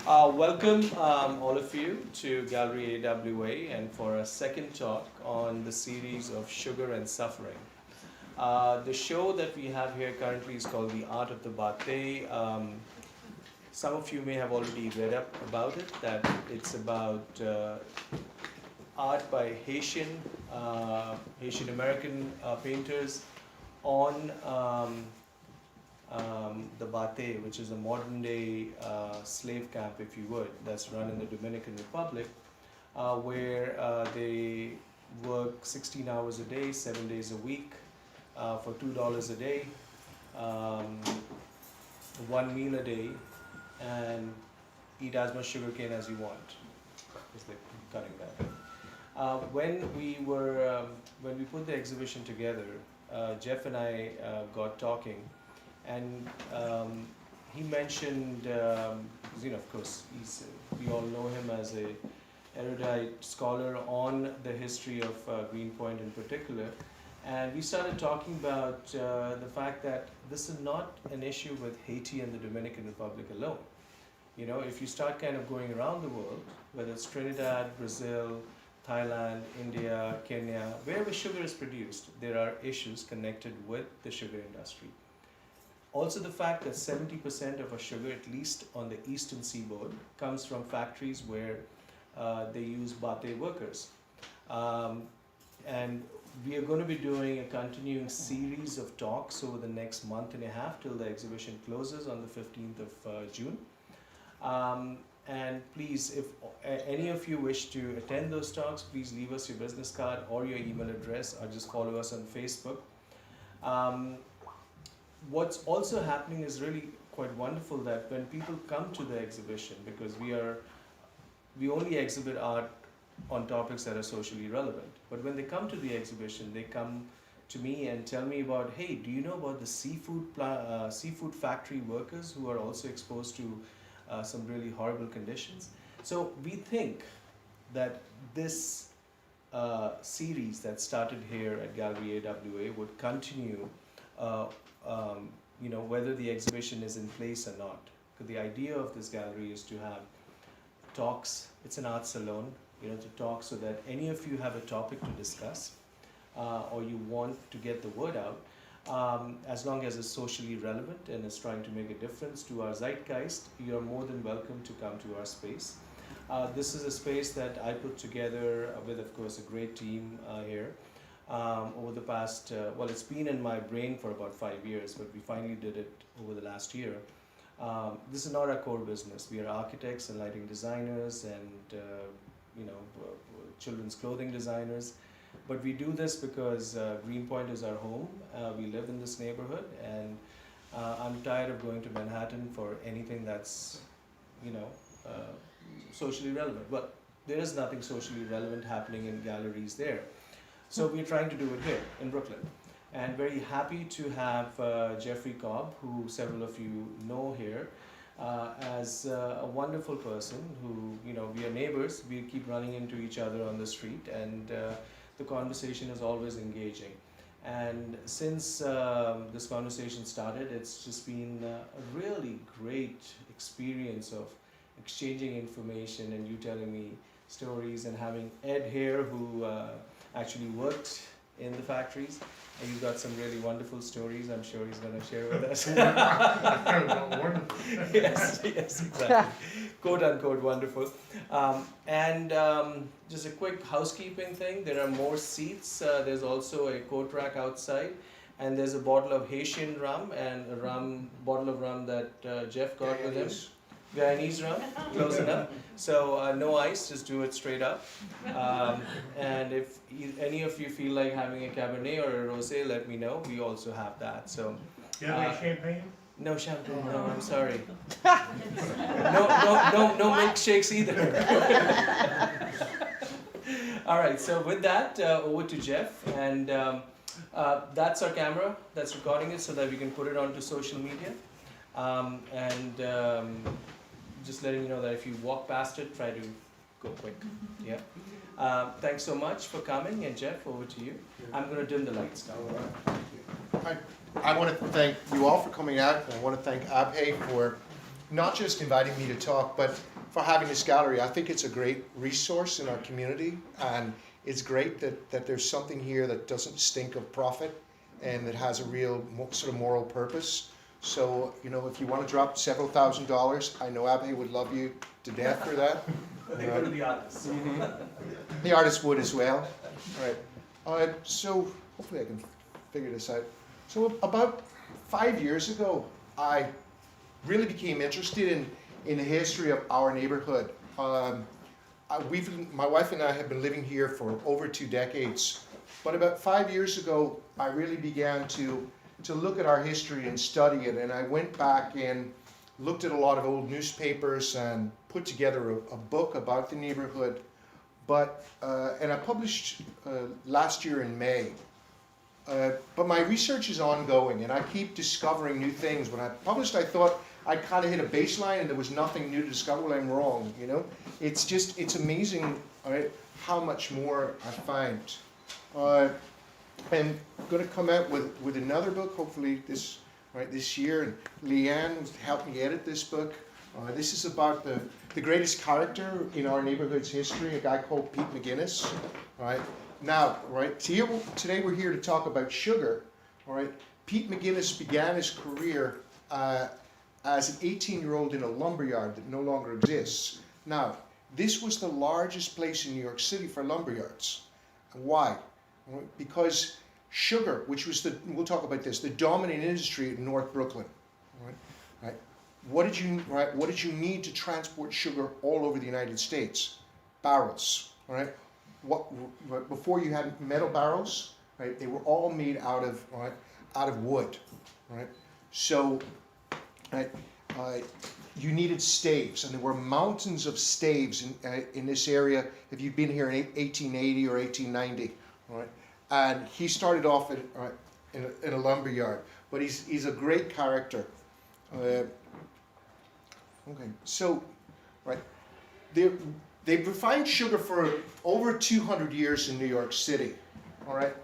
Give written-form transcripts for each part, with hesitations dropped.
Welcome all of you to Gallery AWA and for a second talk on the series of Sugar and Suffering. The show that we have here currently is called The Art of the Bate. Some of you may have already read up about it, that it's about art by Haitian American painters on the Bate, which is a modern day slave camp, if you would, that's run in the Dominican Republic, where they work 16 hours a day, 7 days a week, for $2 a day, one meal a day, and eat as much sugar cane as you want. Is the cutting that. When we put the exhibition together, Jeff and I got talking. And he mentioned, of course, we all know him as a erudite scholar on the history of Greenpoint in particular. And we started talking about the fact that this is not an issue with Haiti and the Dominican Republic alone. You know, if you start kind of going around the world, whether it's Trinidad, Brazil, Thailand, India, Kenya, wherever sugar is produced, there are issues connected with the sugar industry. Also the fact that 70% of our sugar, at least on the eastern seaboard, comes from factories where they use Bate workers. And we are going to be doing a continuing series of talks over the next month and a half till the exhibition closes on the 15th of June. And please, if any of you wish to attend those talks, please leave us your business card or your email address, or just follow us on Facebook. What's also happening is really quite wonderful, that when people come to the exhibition, because we only exhibit art on topics that are socially relevant, but when they come to the exhibition, they come to me and tell me about, hey, do you know about the seafood factory workers who are also exposed to some really horrible conditions? So we think that this series that started here at Gallery AWA would continue whether the exhibition is in place or not. Because the idea of this gallery is to have talks. It's an art salon, to talk so that any of you have a topic to discuss or you want to get the word out, as long as it's socially relevant and is trying to make a difference to our zeitgeist, you're more than welcome to come to our space. This is a space that I put together with, of course, a great team here. Over the past, it's been in my brain for about 5 years, but we finally did it over the last year. This is not our core business. We are architects and lighting designers and, children's clothing designers. But we do this because Greenpoint is our home. We live in this neighborhood, and I'm tired of going to Manhattan for anything that's, socially relevant. Well, there is nothing socially relevant happening in galleries there. So we're trying to do it here in Brooklyn. And very happy to have Geoffrey Cobb, who several of you know here, as a wonderful person who, we are neighbors. We keep running into each other on the street, and the conversation is always engaging. And since this conversation started, it's just been a really great experience of exchanging information and you telling me stories, and having Ed here who actually worked in the factories, and you've got some really wonderful stories I'm sure he's going to share with us. Yes, exactly. Quote unquote wonderful. Just a quick housekeeping thing, there are more seats. There's also a coat rack outside, and there's a bottle of Haitian rum and a bottle of rum that Jeff got with him. Guyanese rum, close enough. So no ice, just do it straight up. And if any of you feel like having a Cabernet or a Rosé, let me know. We also have that. So. You have any champagne? No champagne. No, I'm sorry. No milkshakes either. All right. So with that, over to Jeff, and that's our camera that's recording it, so that we can put it onto social media. Just letting you know that if you walk past it, try to go quick. Yeah. Thanks so much for coming, and Jeff, over to you. I'm going to dim the lights now. I want to thank you all for coming out, and I want to thank Abhay for not just inviting me to talk, but for having this gallery. I think it's a great resource in our community, and it's great that there's something here that doesn't stink of profit and that has a real sort of moral purpose. So, you know, if you want to drop several $1,000s, I know Abhay would love you to death for that. They go to the artists. Mm-hmm. The artist would as well. All right. So hopefully I can figure this out. So about 5 years ago, I really became interested in the history of our neighborhood. My wife and I have been living here for over 2 decades, but about 5 years ago, I really began to look at our history and study it, and I went back and looked at a lot of old newspapers and put together a book about the neighborhood. And I published last year in May. But my research is ongoing, and I keep discovering new things. When I published, I thought I'd kind of hit a baseline and there was nothing new to discover. Well, I'm wrong, you know? It's amazing, right, how much more I find. I'm going to come out with another book, hopefully this year. And Leanne helped me edit this book. This is about the greatest character in our neighborhood's history, a guy called Pete McGuinness. Right now, today we're here to talk about sugar. All right, Pete McGuinness began his career as an 18-year-old in a lumberyard that no longer exists. Now, this was the largest place in New York City for lumberyards. Why? Because sugar, which was we'll talk about this, the dominant industry in North Brooklyn. Right? What did you need to transport sugar all over the United States? Barrels. Right? Before you had metal barrels, right? They were all made out of wood. Right? So, you needed staves, and there were mountains of staves in this area. If you'd been here in 1880 or 1890, right? And he started off in a lumber yard, but he's a great character. Okay, so they've refined sugar for over 200 years in New York City. All right,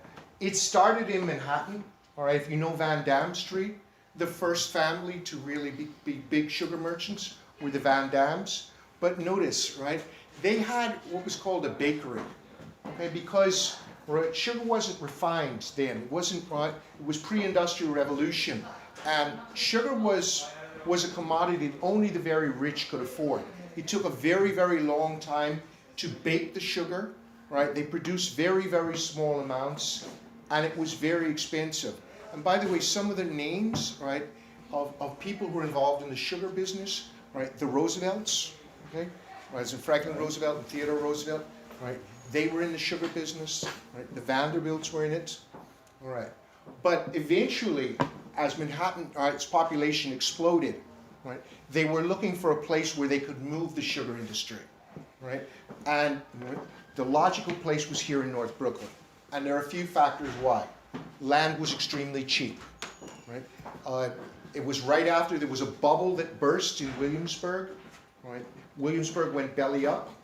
it started in Manhattan. All right, if you know Van Dam Street, the first family to really be big sugar merchants were the Van Dams. But notice, right, they had what was called a bakery. Okay, because sugar wasn't refined then. It wasn't right. It was pre-industrial revolution, and sugar was a commodity that only the very rich could afford. It took a very, very long time to bake the sugar. Right? They produced very, very small amounts, and it was very expensive. And by the way, some of the names, right, of people who were involved in the sugar business, right, the Roosevelts, okay, right, so Franklin Roosevelt and Theodore Roosevelt, right. They were in the sugar business, right? The Vanderbilts were in it, all right. But eventually, as Manhattan, its population exploded, right? They were looking for a place where they could move the sugar industry, right? And the logical place was here in North Brooklyn. And there are a few factors why. Land was extremely cheap, right? It was right after there was a bubble that burst in Williamsburg, right? Williamsburg went belly up,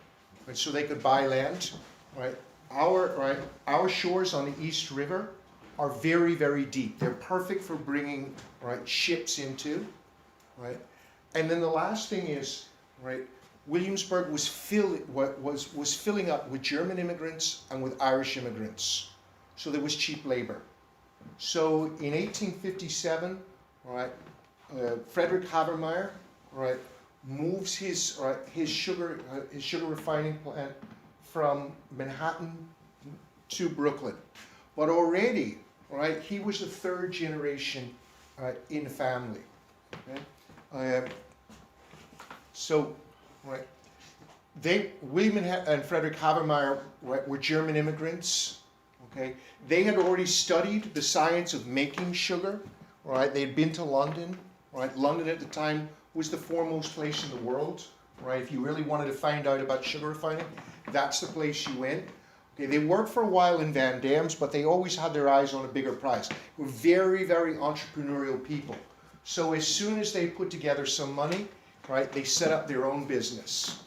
right? So they could buy land. Right, our shores on the East River are very, very deep. They're perfect for bringing ships into, right. And then the last thing is, right, Williamsburg was filling up with German immigrants and with Irish immigrants, so there was cheap labor. So in 1857, right, Frederick Habermeyer, right, moves his sugar refining plant from Manhattan to Brooklyn. But already, right, he was the third generation in the family. Okay? So, right, William and Frederick Habermeyer were German immigrants. Okay, they had already studied the science of making sugar. Right, they had been to London. Right, London at the time was the foremost place in the world. Right, if you really wanted to find out about sugar refining, that's the place you went. Okay, they worked for a while in Van Dam's, but they always had their eyes on a bigger prize. They were very, very entrepreneurial people. So as soon as they put together some money, right, they set up their own business.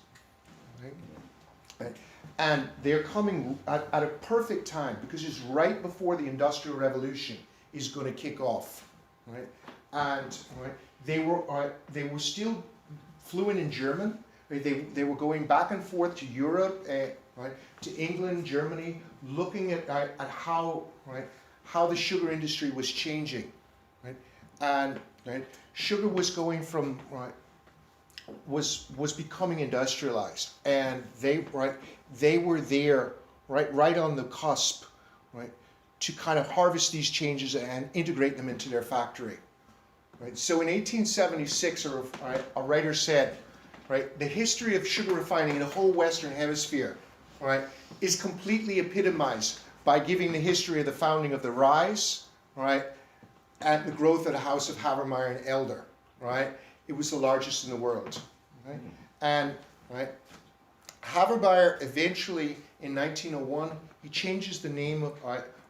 Right? And they're coming at a perfect time because it's right before the Industrial Revolution is going to kick off. Right? And right, they were still fluent in German. They were going back and forth to Europe, right, to England, Germany, looking at how, right, how the sugar industry was changing, right, and right, sugar was going from, right, was becoming industrialized, and they were there, right on the cusp, right, to kind of harvest these changes and integrate them into their factory, right. So in 1876, a writer said, right, the history of sugar refining in the whole Western Hemisphere, right, is completely epitomized by giving the history of the founding of the rise, right, and the growth of the House of Habermeier and Elder, right. It was the largest in the world, right, and right, Habermeier eventually in 1901 he changes the name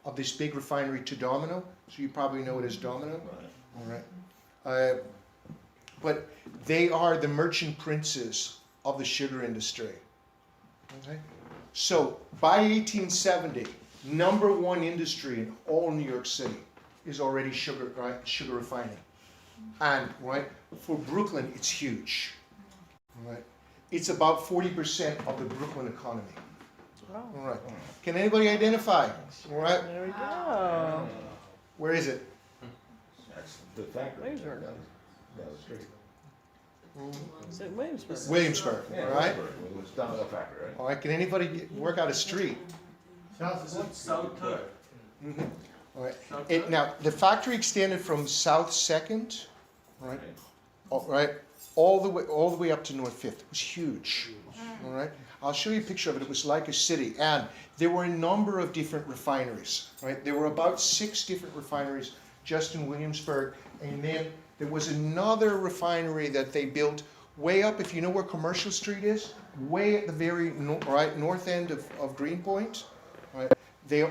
of this big refinery to Domino, so you probably know it as Domino, all right. But they are the merchant princes of the sugar industry. Okay? So by 1870, #1 industry in all New York City is already sugar, right, sugar refining. And right, for Brooklyn, it's huge. Right? It's about 40% of the Brooklyn economy. Wow. All right. Can anybody identify? All right. There we go. Where is it? That's the factory. Williamsburg. Down the street. Is it Williamsburg? Williamsburg. Yeah, All right. It was Domino Factory, right? All right. Can anybody work out a street? South Third. Mm-hmm. All right. Now the factory extended from South Second, right, all the way up to North Fifth. It was huge. All right. I'll show you a picture of it. It was like a city, and there were a number of different refineries. Right. There were about 6 different refineries just in Williamsburg, and then there was another refinery that they built way up. If you know where Commercial Street is, way at the very north end of Greenpoint. Right. The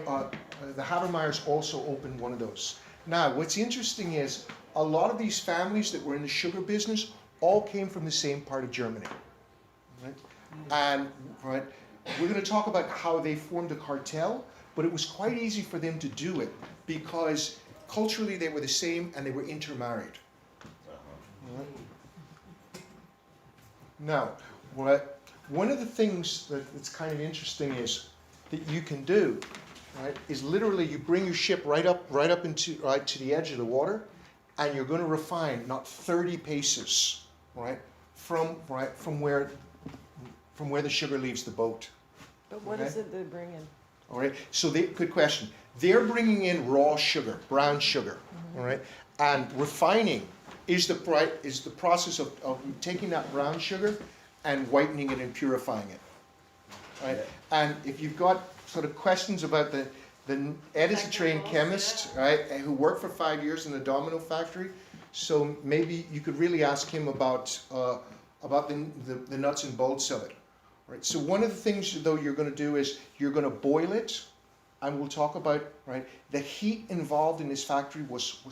Habermeyers also opened one of those. Now, what's interesting is a lot of these families that were in the sugar business all came from the same part of Germany. Right? And right, we're going to talk about how they formed a cartel, but it was quite easy for them to do it because culturally they were the same and they were intermarried. Right? Now, one of the things that's kind of interesting is that you can do, right, is literally you bring your ship right up into to the edge of the water, and you're going to refine not 30 paces, right, from where the sugar leaves the boat. But what is it they bring in? All right. So good question. They're bringing in raw sugar, brown sugar. Mm-hmm. All right. And refining is the process of taking that brown sugar and whitening it and purifying it. Right. And if you've got sort of questions about Ed is a trained chemist, right, who worked for 5 years in the Domino Factory. So maybe you could really ask him about the nuts and bolts of it. Right. So one of the things though you're going to do is you're going to boil it, and we'll talk about the heat involved in this factory was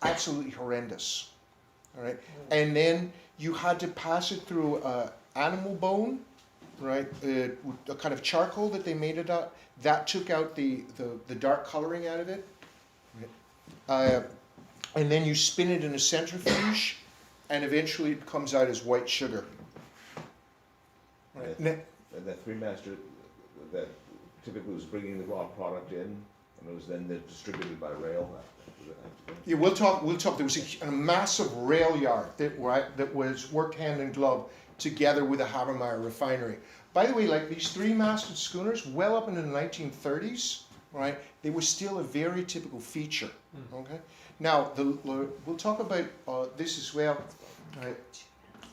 absolutely horrendous. All right. And then you had to pass it through animal bone, right? A kind of charcoal that they made it out. That took out the dark coloring out of it. Right. And then you spin it in a centrifuge, and eventually it comes out as white sugar. Right. And that three master that typically was bringing the raw product in, and it was then distributed by rail. Yeah, we'll talk. There was a massive rail yard that was worked hand in glove together with a Habermeier refinery. By the way, like these 3-masted schooners, well up into the 1930s, right? They were still a very typical feature. Okay. Now we'll talk about this as well. Right?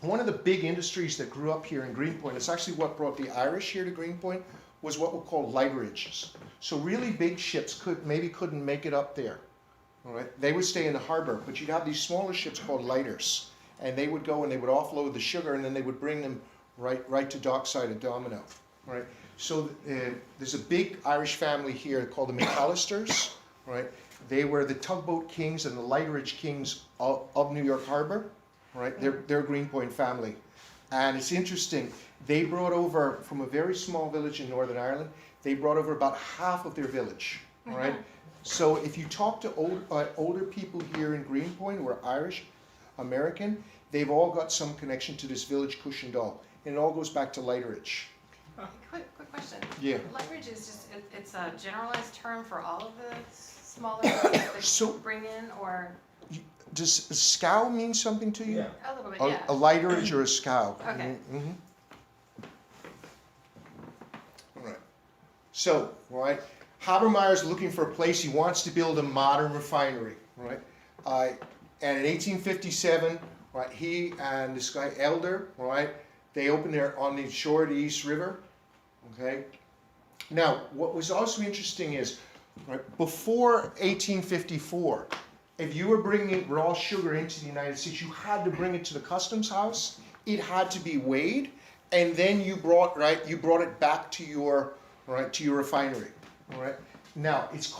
One of the big industries that grew up here in Greenpoint, it's actually what brought the Irish here to Greenpoint, was what were called lighterages. So really big ships couldn't make it up there. All right, they would stay in the harbor, but you'd have these smaller ships called lighters, and they would go and they would offload the sugar, and then they would bring them right to dockside of Domino. All right, so there's a big Irish family here called the McAllisters. Right, they were the tugboat kings and the lighterage kings of New York Harbor. Right, they're a Greenpoint family, and it's interesting. They brought over from a very small village in Northern Ireland. They brought over about half of their village. All right. So if you talk to older people here in Greenpoint who are Irish, American, they've all got some connection to this village Cushendall. And it all goes back to Lightridge. Quick question. Yeah. Leverage is just, it's a generalized term for all of the smaller ones that So- you bring in, or Does scow mean something to you? Yeah. a little bit, A, yeah. a Lightridge or a scow? Okay. Mhm. All right. So, all right, Habermeyer's looking for a place. He wants to build a modern refinery, right? And in 1857, right, he and this guy Elder, right, they opened there on the shore of the East River. Okay. Now, what was also interesting is, right, before 1854, if you were bringing raw sugar into the United States, you had to bring it to the customs house. It had to be weighed, and then you brought it back to your refinery. All right. Now it's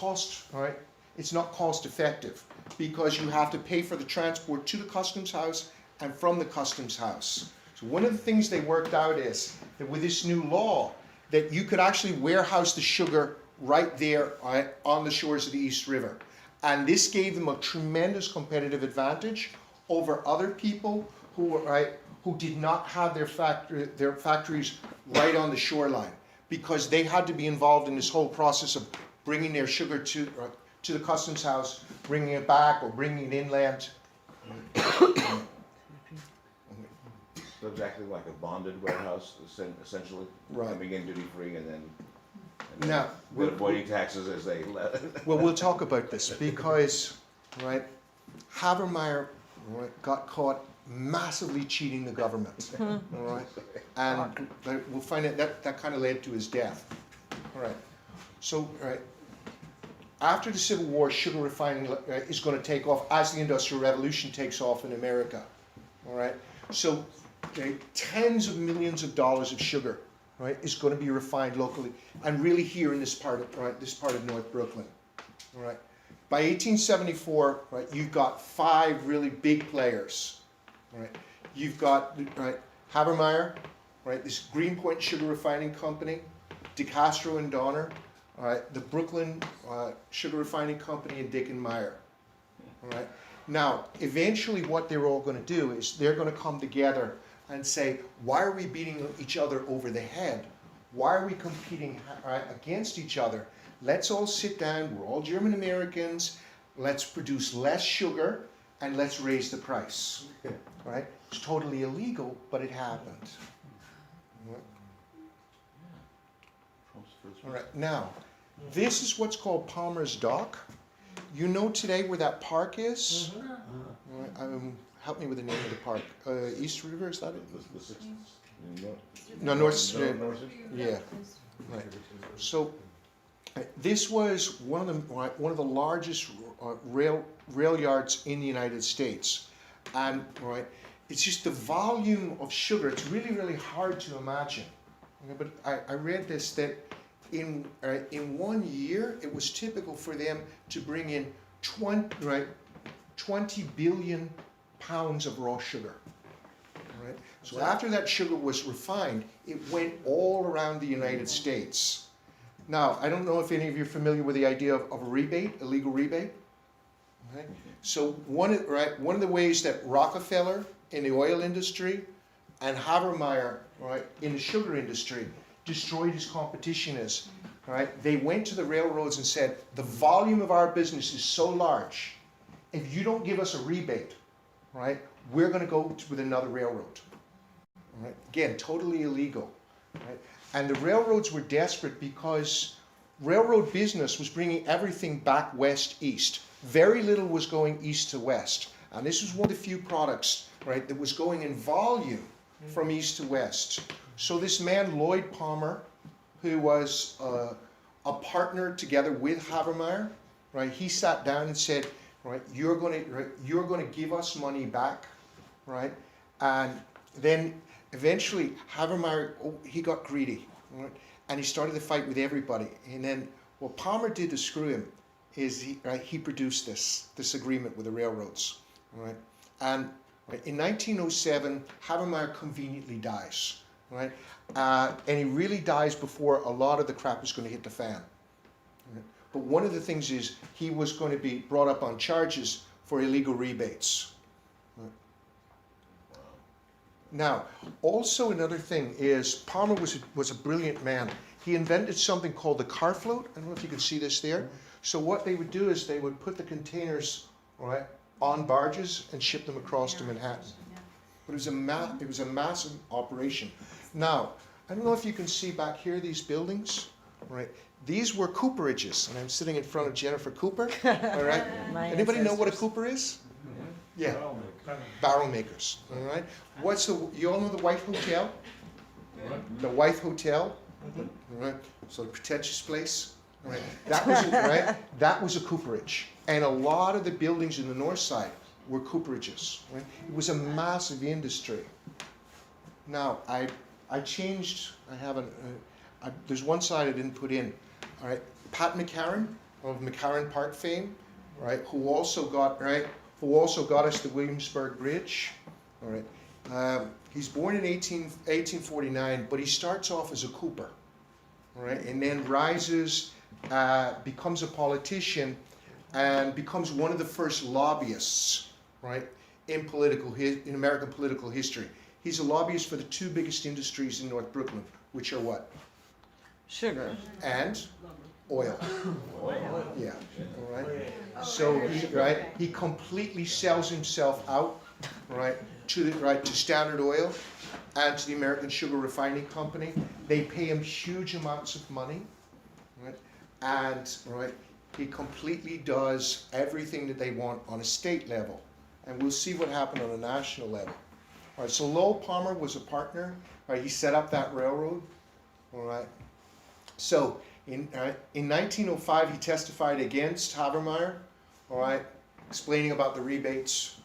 not cost effective because you have to pay for the transport to the customs house and from the customs house. So one of the things they worked out is that with this new law, that you could actually warehouse the sugar right there on the shores of the East River. And this gave them a tremendous competitive advantage over other people who did not have their factories right on the shoreline, because they had to be involved in this whole process of bringing their sugar to the customs house, bringing it back or bringing it inland. So exactly like a bonded warehouse, essentially. Right. Coming in duty free and then Now, avoiding taxes as they well, we'll talk about this because, right, Habermeier got caught massively cheating the government, all right, and we'll find out that kind of led to his death. All right, so after the Civil War, sugar refining is going to take off as the Industrial Revolution takes off in America. All right, so tens of millions of dollars of sugar, right, is going to be refined locally, and really here in this part of North Brooklyn. All right, by 1874, right, you've got 5 really big players. Right, you've got Habermeier, right, this Greenpoint sugar refining company, DeCastro and Donner, all right, the Brooklyn sugar refining company, and Dick and Meyer. All right. Now, eventually, what they're all going to do is they're going to come together and say, why are we beating each other over the head? Why are we competing against each other? Let's all sit down. We're all German Americans. Let's produce less sugar and let's raise the price. Right? It's totally illegal, but it happened. All right. Now, this is what's called Palmer's Dock. You know today where that park is? All right, help me with the name of the park. East River, is that it? No, North. Yeah. Right. So this was one of the largest rail yards in the United States, and it's just the volume of sugar. It's really, really hard to imagine. But I read this that in 1 year it was typical for them to bring in 20 billion pounds of raw sugar. Right? So after that sugar was refined, it went all around the United States. Now, I don't know if any of you are familiar with the idea of a rebate, a legal rebate. Right? So one of the ways that Rockefeller in the oil industry and Habermeier in the sugar industry destroyed his competition is, they went to the railroads and said, the volume of our business is so large, if you don't give us a rebate, we're going to go with another railroad. Again, totally illegal. And the railroads were desperate because railroad business was bringing everything back west-east. Very little was going east to west. And this was one of the few products, that was going in volume from east to west. So this man, Lloyd Palmer, who was a partner together with Habermeier, he sat down and said, you're going to give us money back, and then eventually Habermeier, he got greedy, and he started to fight with everybody. And then what Palmer did to screw him is he produced this agreement with the railroads, and in 1907 Habermeier conveniently dies, and he really dies before a lot of the crap is going to hit the fan. But one of the things is he was going to be brought up on charges for illegal rebates. Now, also another thing is Palmer was a brilliant man. He invented something called the car float. I don't know if you can see this there. So what they would do is they would put the containers, right, on barges and ship them across to Manhattan. But it was a massive operation. Now, I don't know if you can see back here these buildings, right? These were cooperages, and I'm sitting in front of Jennifer Cooper. All right. My Anybody know what a ancestors. Cooper is? Yeah. Barrel makers. All right. You all know the White Hotel? The White Hotel. All right. So the pretentious place. All right. That was a cooperage, and a lot of the buildings in the north side were cooperages. Right? It was a massive industry. Now I changed. I haven't. There's one side I didn't put in. All right. Pat McCarran of McCarran Park fame, right? Who also got us the Williamsburg Bridge. All right. He's born in 1849, but he starts off as a cooper. All right, and then rises, becomes a politician, and becomes one of the first lobbyists, right, in American political history. He's a lobbyist for the two biggest industries in North Brooklyn, which are what? Sugar. And oil. Yeah. All right. So he completely sells himself out, right, to Standard Oil and to the American Sugar Refining Company. They pay him huge amounts of money, right? And he completely does everything that they want on a state level. And we'll see what happened on a national level. All right, so Lowell Palmer was a partner. All right, he set up that railroad. All right. So in 1905, he testified against Habermeier. All right, explaining about the rebates.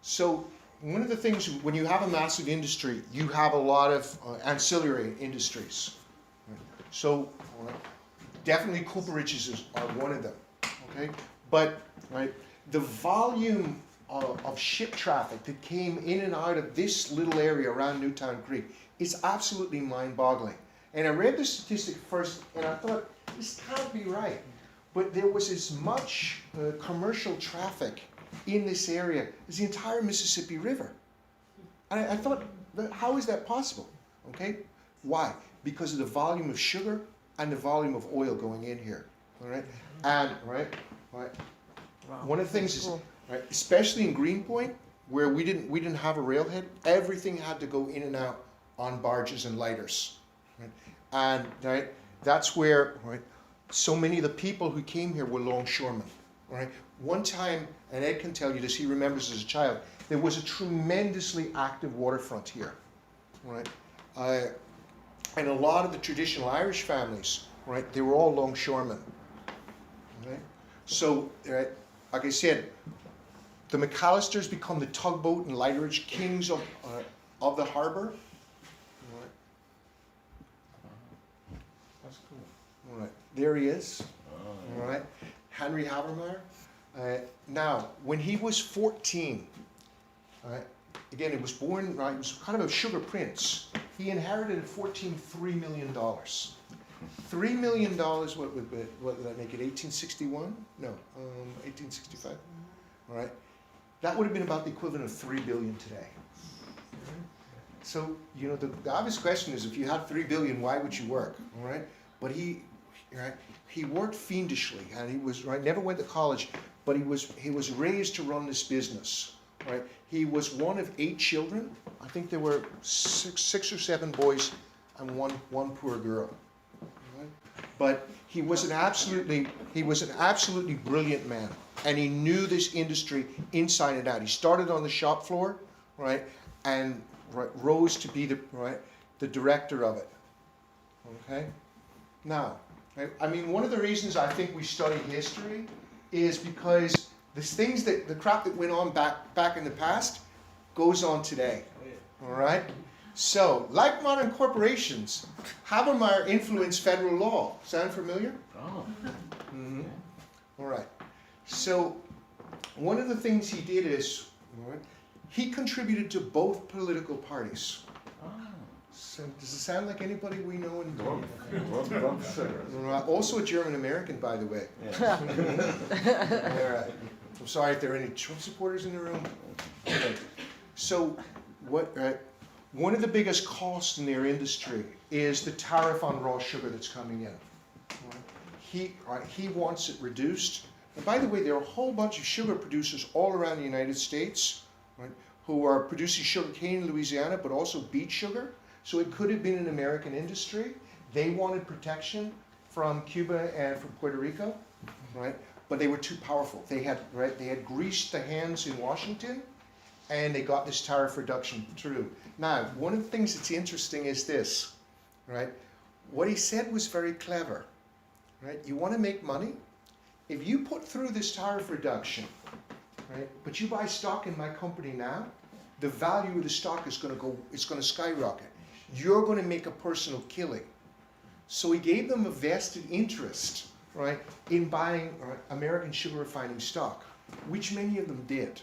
So one of the things, when you have a massive industry, you have a lot of ancillary industries. So definitely cooperages are one of them. Okay, but the volume of ship traffic that came in and out of this little area around Newtown Creek is absolutely mind-boggling. And I read the statistic first, and I thought, this can't be right. But there was as much commercial traffic in this area as the entire Mississippi River. And I thought, how is that possible? Okay, why? Because of the volume of sugar and the volume of oil going in here. All right, and one of the things is, especially in Greenpoint, where we didn't have a railhead, everything had to go in and out on barges and lighters. And that's where so many of the people who came here were longshoremen. Right? One time, and Ed can tell you this, he remembers as a child, there was a tremendously active waterfront here. Right? And a lot of the traditional Irish families, they were all longshoremen. Right? So, like I said, the McAllisters become the tugboat and lighterage kings of the harbor. Right. That's cool. All right, there he is. All right, Henry Habermeyer. Now, when he was 14, again, he was born. He was kind of a sugar prince. He inherited at 14 $3 million. $3 million. What would that make it? 1861? No, 1865. All right. That would have been about the equivalent of $3 billion today. So, the obvious question is, if you had $3 billion, why would you work? All right. But he worked fiendishly, and he was never went to college, but he was raised to run this business. Right. He was one of 8 children. I think there were six or seven boys and one poor girl. Right. But he was an absolutely brilliant man, and he knew this industry inside and out. He started on the shop floor, and rose to be the director of it. Okay. Now, I mean, one of the reasons I think we study history is because the crap that went on back in the past goes on today. All right. So, like modern corporations, Habermeier influenced federal law. Sound familiar? Oh. Mm-hmm. All right. So, one of the things he did is he contributed to both political parties. Oh. Does it sound like anybody we know in Drum sugar. Also a German American, by the way. Yeah. I'm sorry if there are any Trump supporters in the room. Okay. So, one of the biggest costs in their industry is the tariff on raw sugar that's coming in. He wants it reduced. And by the way, there are a whole bunch of sugar producers all around the United States, right, who are producing sugar cane in Louisiana, but also beet sugar. So it could have been an American industry. They wanted protection from Cuba and from Puerto Rico, right? But they were too powerful. They had greased the hands in Washington, and they got this tariff reduction through. Now, one of the things that's interesting is this, right? What he said was very clever, right? You want to make money? If you put through this tariff reduction, right, but you buy stock in my company now, the value of the stock is going to go, it's going to skyrocket. You're going to make a personal killing. So he gave them a vested interest, right, in buying American sugar refining stock, which many of them did.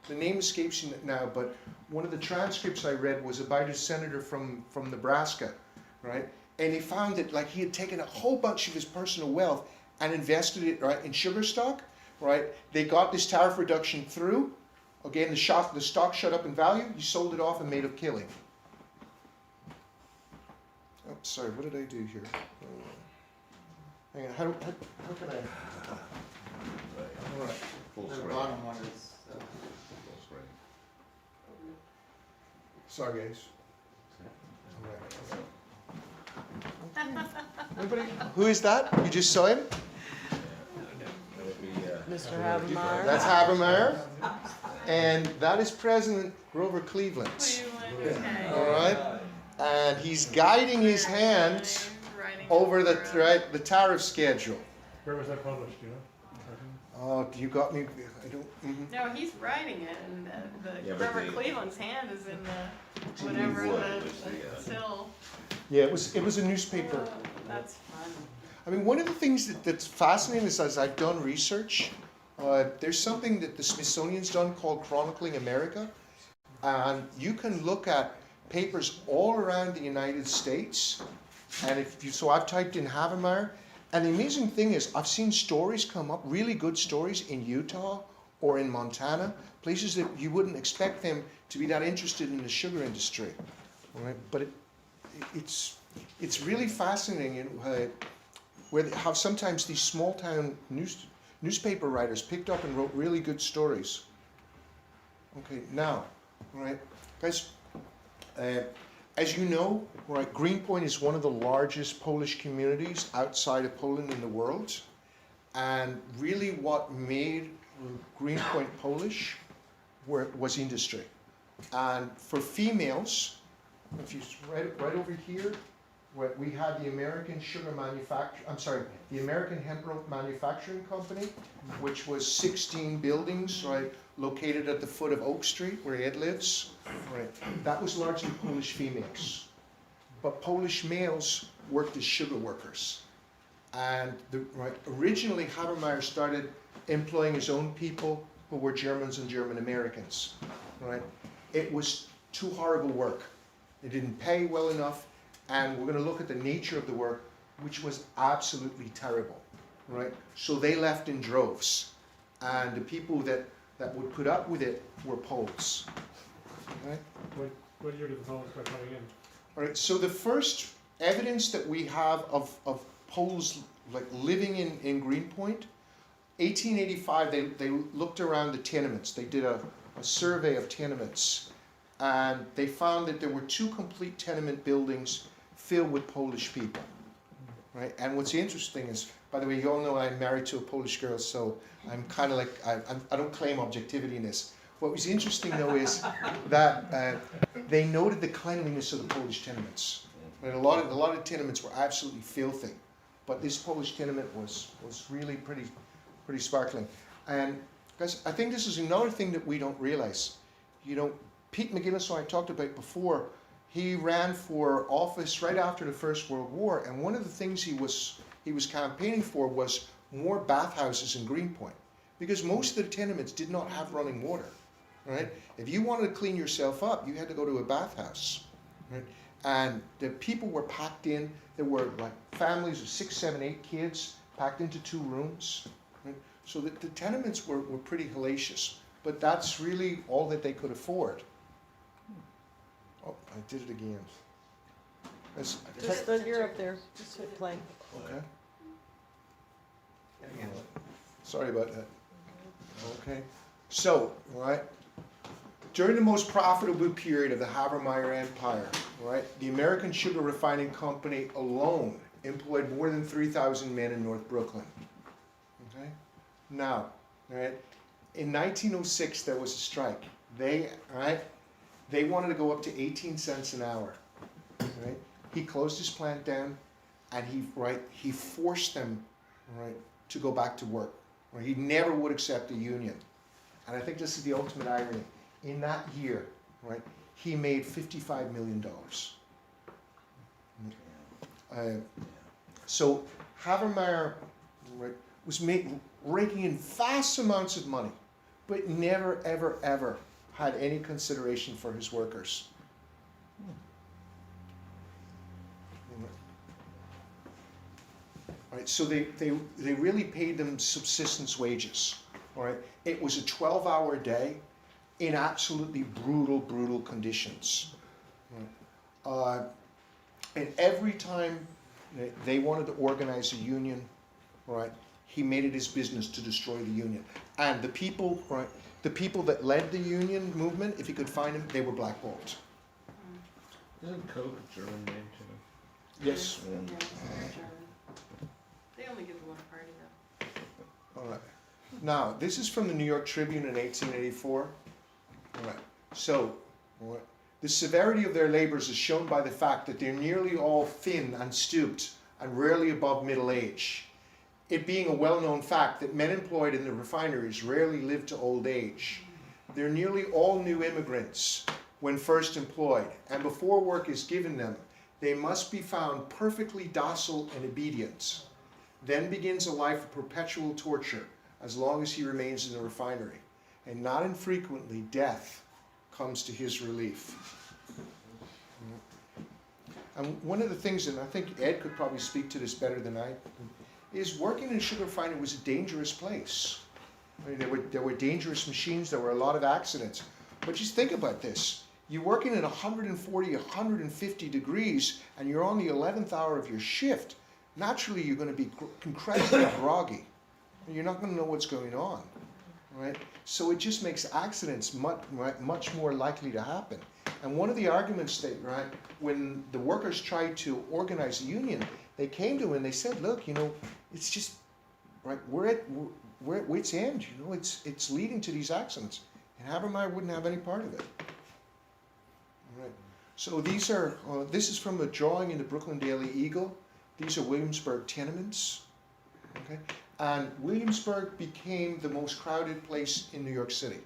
The name escapes me now, but one of the transcripts I read was about a senator from Nebraska, right? And he found that like he had taken a whole bunch of his personal wealth and invested it in sugar stock, right? They got this tariff reduction through. Again, the stock shot up in value. He sold it off and made a killing. Oh, sorry, what did I do here? Hang on, how can I? All right. Full The screen. bottom one is, Full screen. Sorry, guys. Anybody? Who is that? You just saw him? That would be, Mr. Habermeyer. That's Habermeyer. And that is President Grover Cleveland. Cleveland, okay. All right? And he's guiding his hand Writing over the for, the tariff schedule. Where was that published, do you know? Oh, you got me. I don't. No, he's writing it, and Yeah, the but Grover the- Cleveland's hand is in the, TV whatever wood the was the, till. Yeah, it was a newspaper. Oh, that's fun. I mean, one of the things that's fascinating is as I've done research, there's something that the Smithsonian's done called Chronicling America. And you can look at papers all around the United States. And so I've typed in Habermeier. And the amazing thing is I've seen stories come up, really good stories in Utah or in Montana, places that you wouldn't expect them to be that interested in the sugar industry. All right? But it's really fascinating how sometimes these small town newspaper writers picked up and wrote really good stories. Okay, now, all right, guys, as you know, right, Greenpoint is one of the largest Polish communities outside of Poland in the world, and really what made Greenpoint Polish was industry. And for females, if you right over here, we had the American the American Hemp Rope Manufacturing Company, which was 16 buildings, right, located at the foot of Oak Street, where Ed lives. Right, that was largely Polish females, but Polish males worked as sugar workers. And originally, Habermeier started employing his own people who were Germans and German Americans. Right, it was too horrible work. It didn't pay well enough. And we're going to look at the nature of the work, which was absolutely terrible, right? So they left in droves, and the people that would put up with it were Poles, right? What year did the Poles start coming in? All right, so the first evidence that we have of Poles like living in Greenpoint, 1885, they looked around the tenements. They did a survey of tenements, and they found that there were 2 complete tenement buildings filled with Polish people, right? And what's interesting is, by the way, you all know I'm married to a Polish girl, so I'm kind of like, I don't claim objectivity in this. What was interesting though is that they noted the cleanliness of the Polish tenements. And a lot of tenements were absolutely filthy, but this Polish tenement was really pretty sparkling. And guys, I think this is another thing that we don't realize. You know, Pete McGuinness, who I talked about before, he ran for office right after the First World War, and one of the things he was campaigning for was more bathhouses in Greenpoint, because most of the tenements did not have running water, right? If you wanted to clean yourself up, you had to go to a bathhouse, right? And the people were packed in. There were like families of 6, 7, 8 kids packed into 2 rooms. Right? So the tenements were pretty hellacious. But that's really all that they could afford. Oh, I did it again. Just that you're up there, just hit play. Okay. Sorry about that. Okay. So, right, during the most profitable period of the Habermeier Empire, right, the American Sugar Refining Company alone employed more than 3,000 men in North Brooklyn. Okay. Now, right, in 1906 there was a strike. They wanted to go up to 18 cents an hour. Right. He closed his plant down, and he forced them, right, to go back to work. Right? He never would accept a union, and I think this is the ultimate irony. In that year, right, he made $55 million. So Habermeier, right, was raking in vast amounts of money, but never, ever, ever had any consideration for his workers. Right, so they really paid them subsistence wages. All right, it was a 12-hour day in absolutely brutal conditions. Right. And every time they wanted to organize a union, right, he made it his business to destroy the union. And the people, right, the people that led the union movement, if he could find them, they were blackballed. Isn't Coke a German name too? Yes. Yeah, German. They only give one party though. All right. Now, this is from the New York Tribune in 1884. All right. So, all right, the severity of their labors is shown by the fact that they're nearly all thin and stooped and rarely above middle age. It being a well-known fact that men employed in the refineries rarely live to old age. They're nearly all new immigrants when first employed, and before work is given them, they must be found perfectly docile and obedient. Then begins a life of perpetual torture as long as he remains in the refinery, and not infrequently death comes to his relief. And one of the things, and I think Ed could probably speak to this better than I, is working in a sugar refinery was a dangerous place. I mean, there were dangerous machines, there were a lot of accidents. But just think about this. You're working at 140, 150 degrees, and you're on the 11th hour of your shift. Naturally, you're going to be incredibly groggy. You're not going to know what's going on, right? So it just makes accidents much more likely to happen. And one of the arguments that, right, when the workers tried to organize a union, they came to him and they said, look, you know, it's just, right, we're at wit's end, you know, it's leading to these accidents. And Habermeier wouldn't have any part of it. Right. So these are, this is from a drawing in the Brooklyn Daily Eagle. These are Williamsburg tenements. Okay? And Williamsburg became the most crowded place in New York City,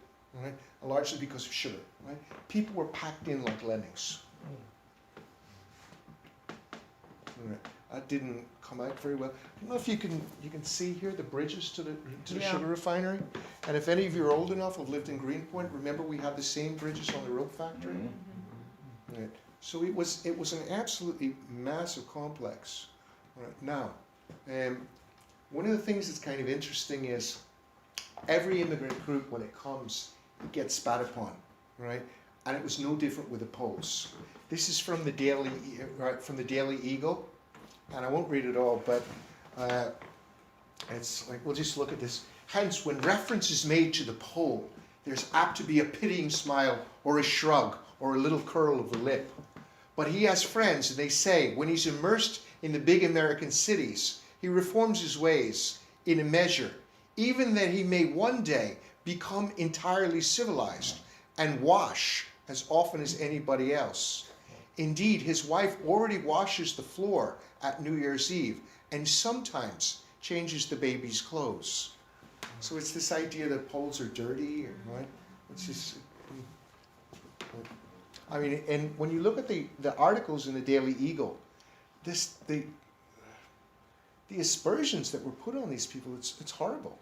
right? Largely because of sugar. Right? People were packed in like lemmings. Right. That didn't come out very well. I don't know if you can see here the bridges to the Yeah. sugar refinery. And if any of you are old enough, have lived in Greenpoint, remember we had the same bridges on the rope factory. Mm-hmm. Right. So it was an absolutely massive complex. Right. Now, one of the things that's kind of interesting is every immigrant group, when it comes, it gets spat upon, right? And it was no different with the Poles. This is from the Daily Eagle, and I won't read it all, but it's like, we'll just look at this. Hence, when reference is made to the Pole, there's apt to be a pitying smile or a shrug or a little curl of the lip. But he has friends, and they say when he's immersed in the big American cities, he reforms his ways in a measure, even that he may one day become entirely civilized and wash as often as anybody else. Indeed, his wife already washes the floor at New Year's Eve and sometimes changes the baby's clothes. So it's this idea that Poles are dirty, right? It's just, I mean, and when you look at the articles in the Daily Eagle, the aspersions that were put on these people, it's horrible,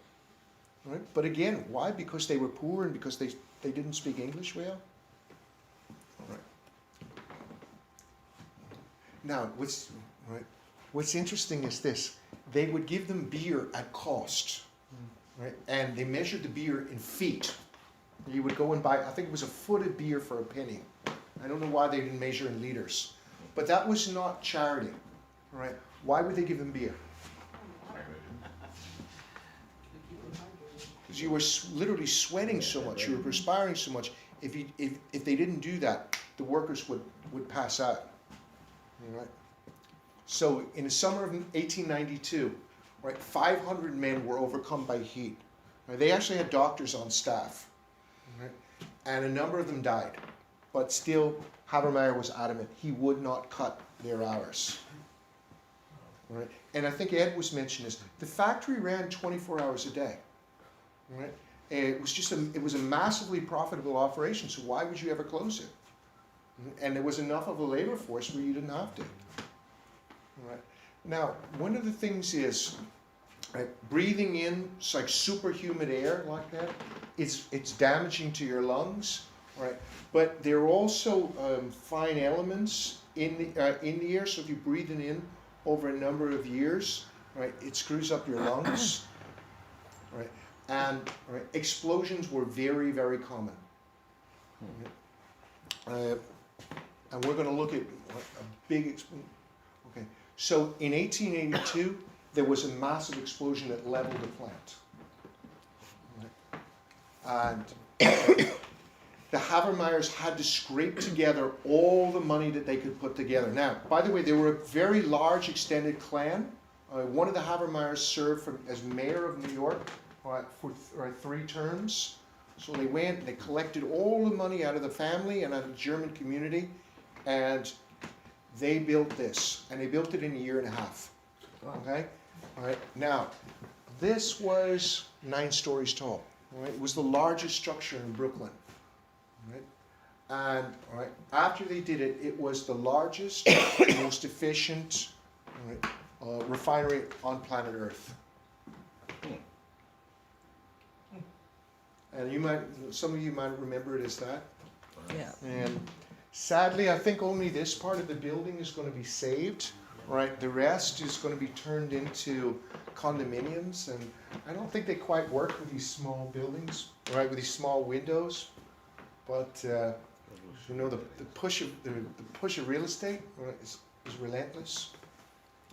right? But again, why? Because they were poor and because they didn't speak English well? All right. Now, what's interesting is this. They would give them beer at cost, right? And they measured the beer in feet. You would go and buy, I think it was a foot of beer for a penny. I don't know why they didn't measure in liters. But that was not charity, right? Why would they give them beer? Because you were literally sweating so much, you were perspiring so much. If they didn't do that, the workers would pass out. All right? So in the summer of 1892, right, 500 men were overcome by heat. Right, they actually had doctors on staff, right, and a number of them died. But still, Habermeier was adamant he would not cut their hours. Right? And I think Ed was mentioning this. The factory ran 24 hours a day. Right? It was a massively profitable operation, so why would you ever close it? And there was enough of a labor force where you didn't have to. Right? Now, one of the things is, right, breathing in like superhuman air like that, it's damaging to your lungs. Right? But there are also fine elements in the air, so if you breathe it in over a number of years, right, it screws up your lungs. Right? And right, explosions were very, very common. And we're going to look at a big explosion. Okay. So in 1882, there was a massive explosion that leveled the plant. Right. And the Habermeyers had to scrape together all the money that they could put together. Now, by the way, they were a very large extended clan. One of the Habermeyers served as mayor of New York for 3 terms. So they went and they collected all the money out of the family and out of the German community, and they built this. And they built it in a year and a half. Okay? All right. Now, this was 9 stories tall. All right? It was the largest structure in Brooklyn. Right? And right, after they did it, it was the largest, most efficient refinery on planet Earth. And some of you might remember it as that. Yeah. And sadly, I think only this part of the building is going to be saved. Right, the rest is going to be turned into condominiums, and I don't think they quite work with these small buildings, right, with these small windows. But you know, the push of real estate, right, is relentless.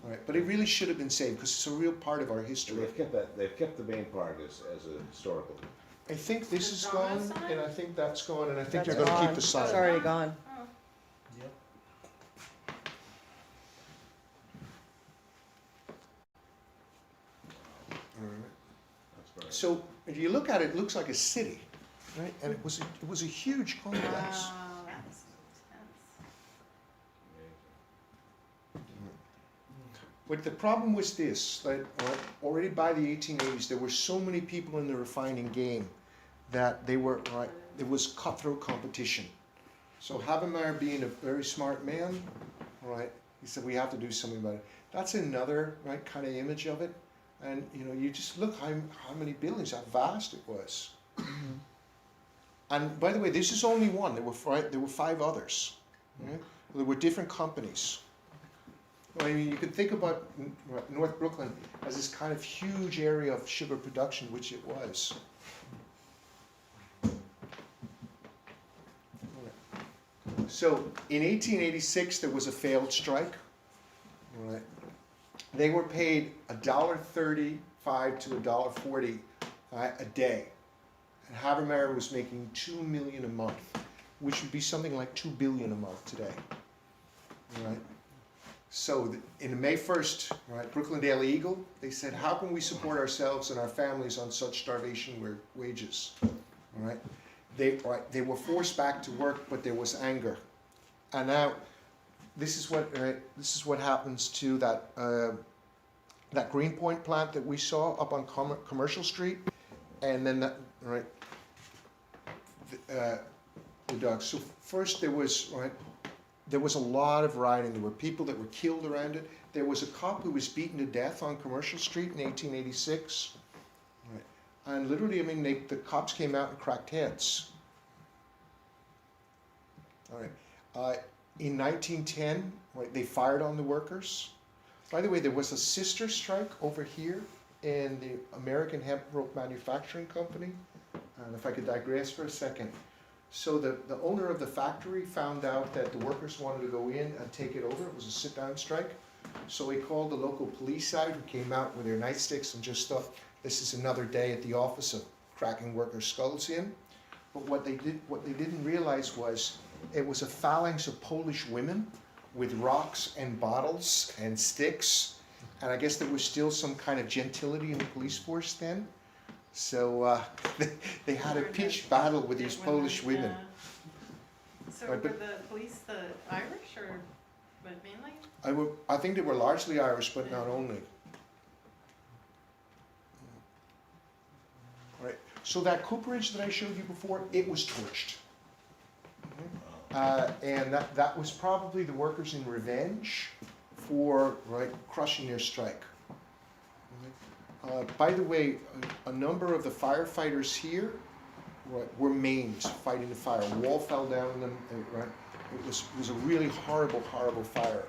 All right, but it really should have been saved because it's a real part of our history. They've kept the main part as a historical. I think this is The gone, Domino sign? and I think that's gone, and I think That's they're going to keep gone. the sign. It's already gone. Oh. Yep. All right. That's very So if you look at it, it looks like a city, right? And it was a huge complex. Wow, that's intense. But the problem was this, that already by the 1880s, there were so many people in the refining game that there was cutthroat competition. So Habermeyer, being a very smart man, right, he said, we have to do something about it. That's another kind of image of it. And you just look how many buildings, how vast it was. And by the way, this is only one. There were 5 others. Right? There were different companies. I mean, you could think about North Brooklyn as this kind of huge area of sugar production, which it was. So in 1886, there was a failed strike. Right. They were paid $1.35 to $1.40 a day. And Habermeyer was making $2 million a month, which would be something like $2 billion a month today. Right. So in May 1st, right, Brooklyn Daily Eagle, they said, how can we support ourselves and our families on such starvation wages? All right. They were forced back to work, but there was anger. And now, this is what happens to that Greenpoint plant that we saw up on Commercial Street, and then the dogs. So first there was a lot of rioting. There were people that were killed around it. There was a cop who was beaten to death on Commercial Street in 1886. Right. And literally, I mean, the cops came out and cracked heads. All right. in 1910, right, they fired on the workers. By the way, there was a sister strike over here in the American Hemp Rope Manufacturing Company. And if I could digress for a second. So the owner of the factory found out that the workers wanted to go in and take it over. It was a sit-down strike. So he called the local police out, who came out with their nightsticks and just thought, this is another day at the office of cracking workers' skulls in. But what they didn't realize was it was a phalanx of Polish women with rocks and bottles and sticks. And I guess there was still some kind of gentility in the police force then. So they had a pitched battle with these Polish women. So Right, were but- the police the Irish or but mainly? I think they were largely Irish, but not only. Right. So that cooperage that I showed you before, it was torched. And that was probably the workers in revenge for crushing their strike. By the way, a number of the firefighters here were maimed fighting the fire. A wall fell down on them. Right? It was a really horrible, horrible fire.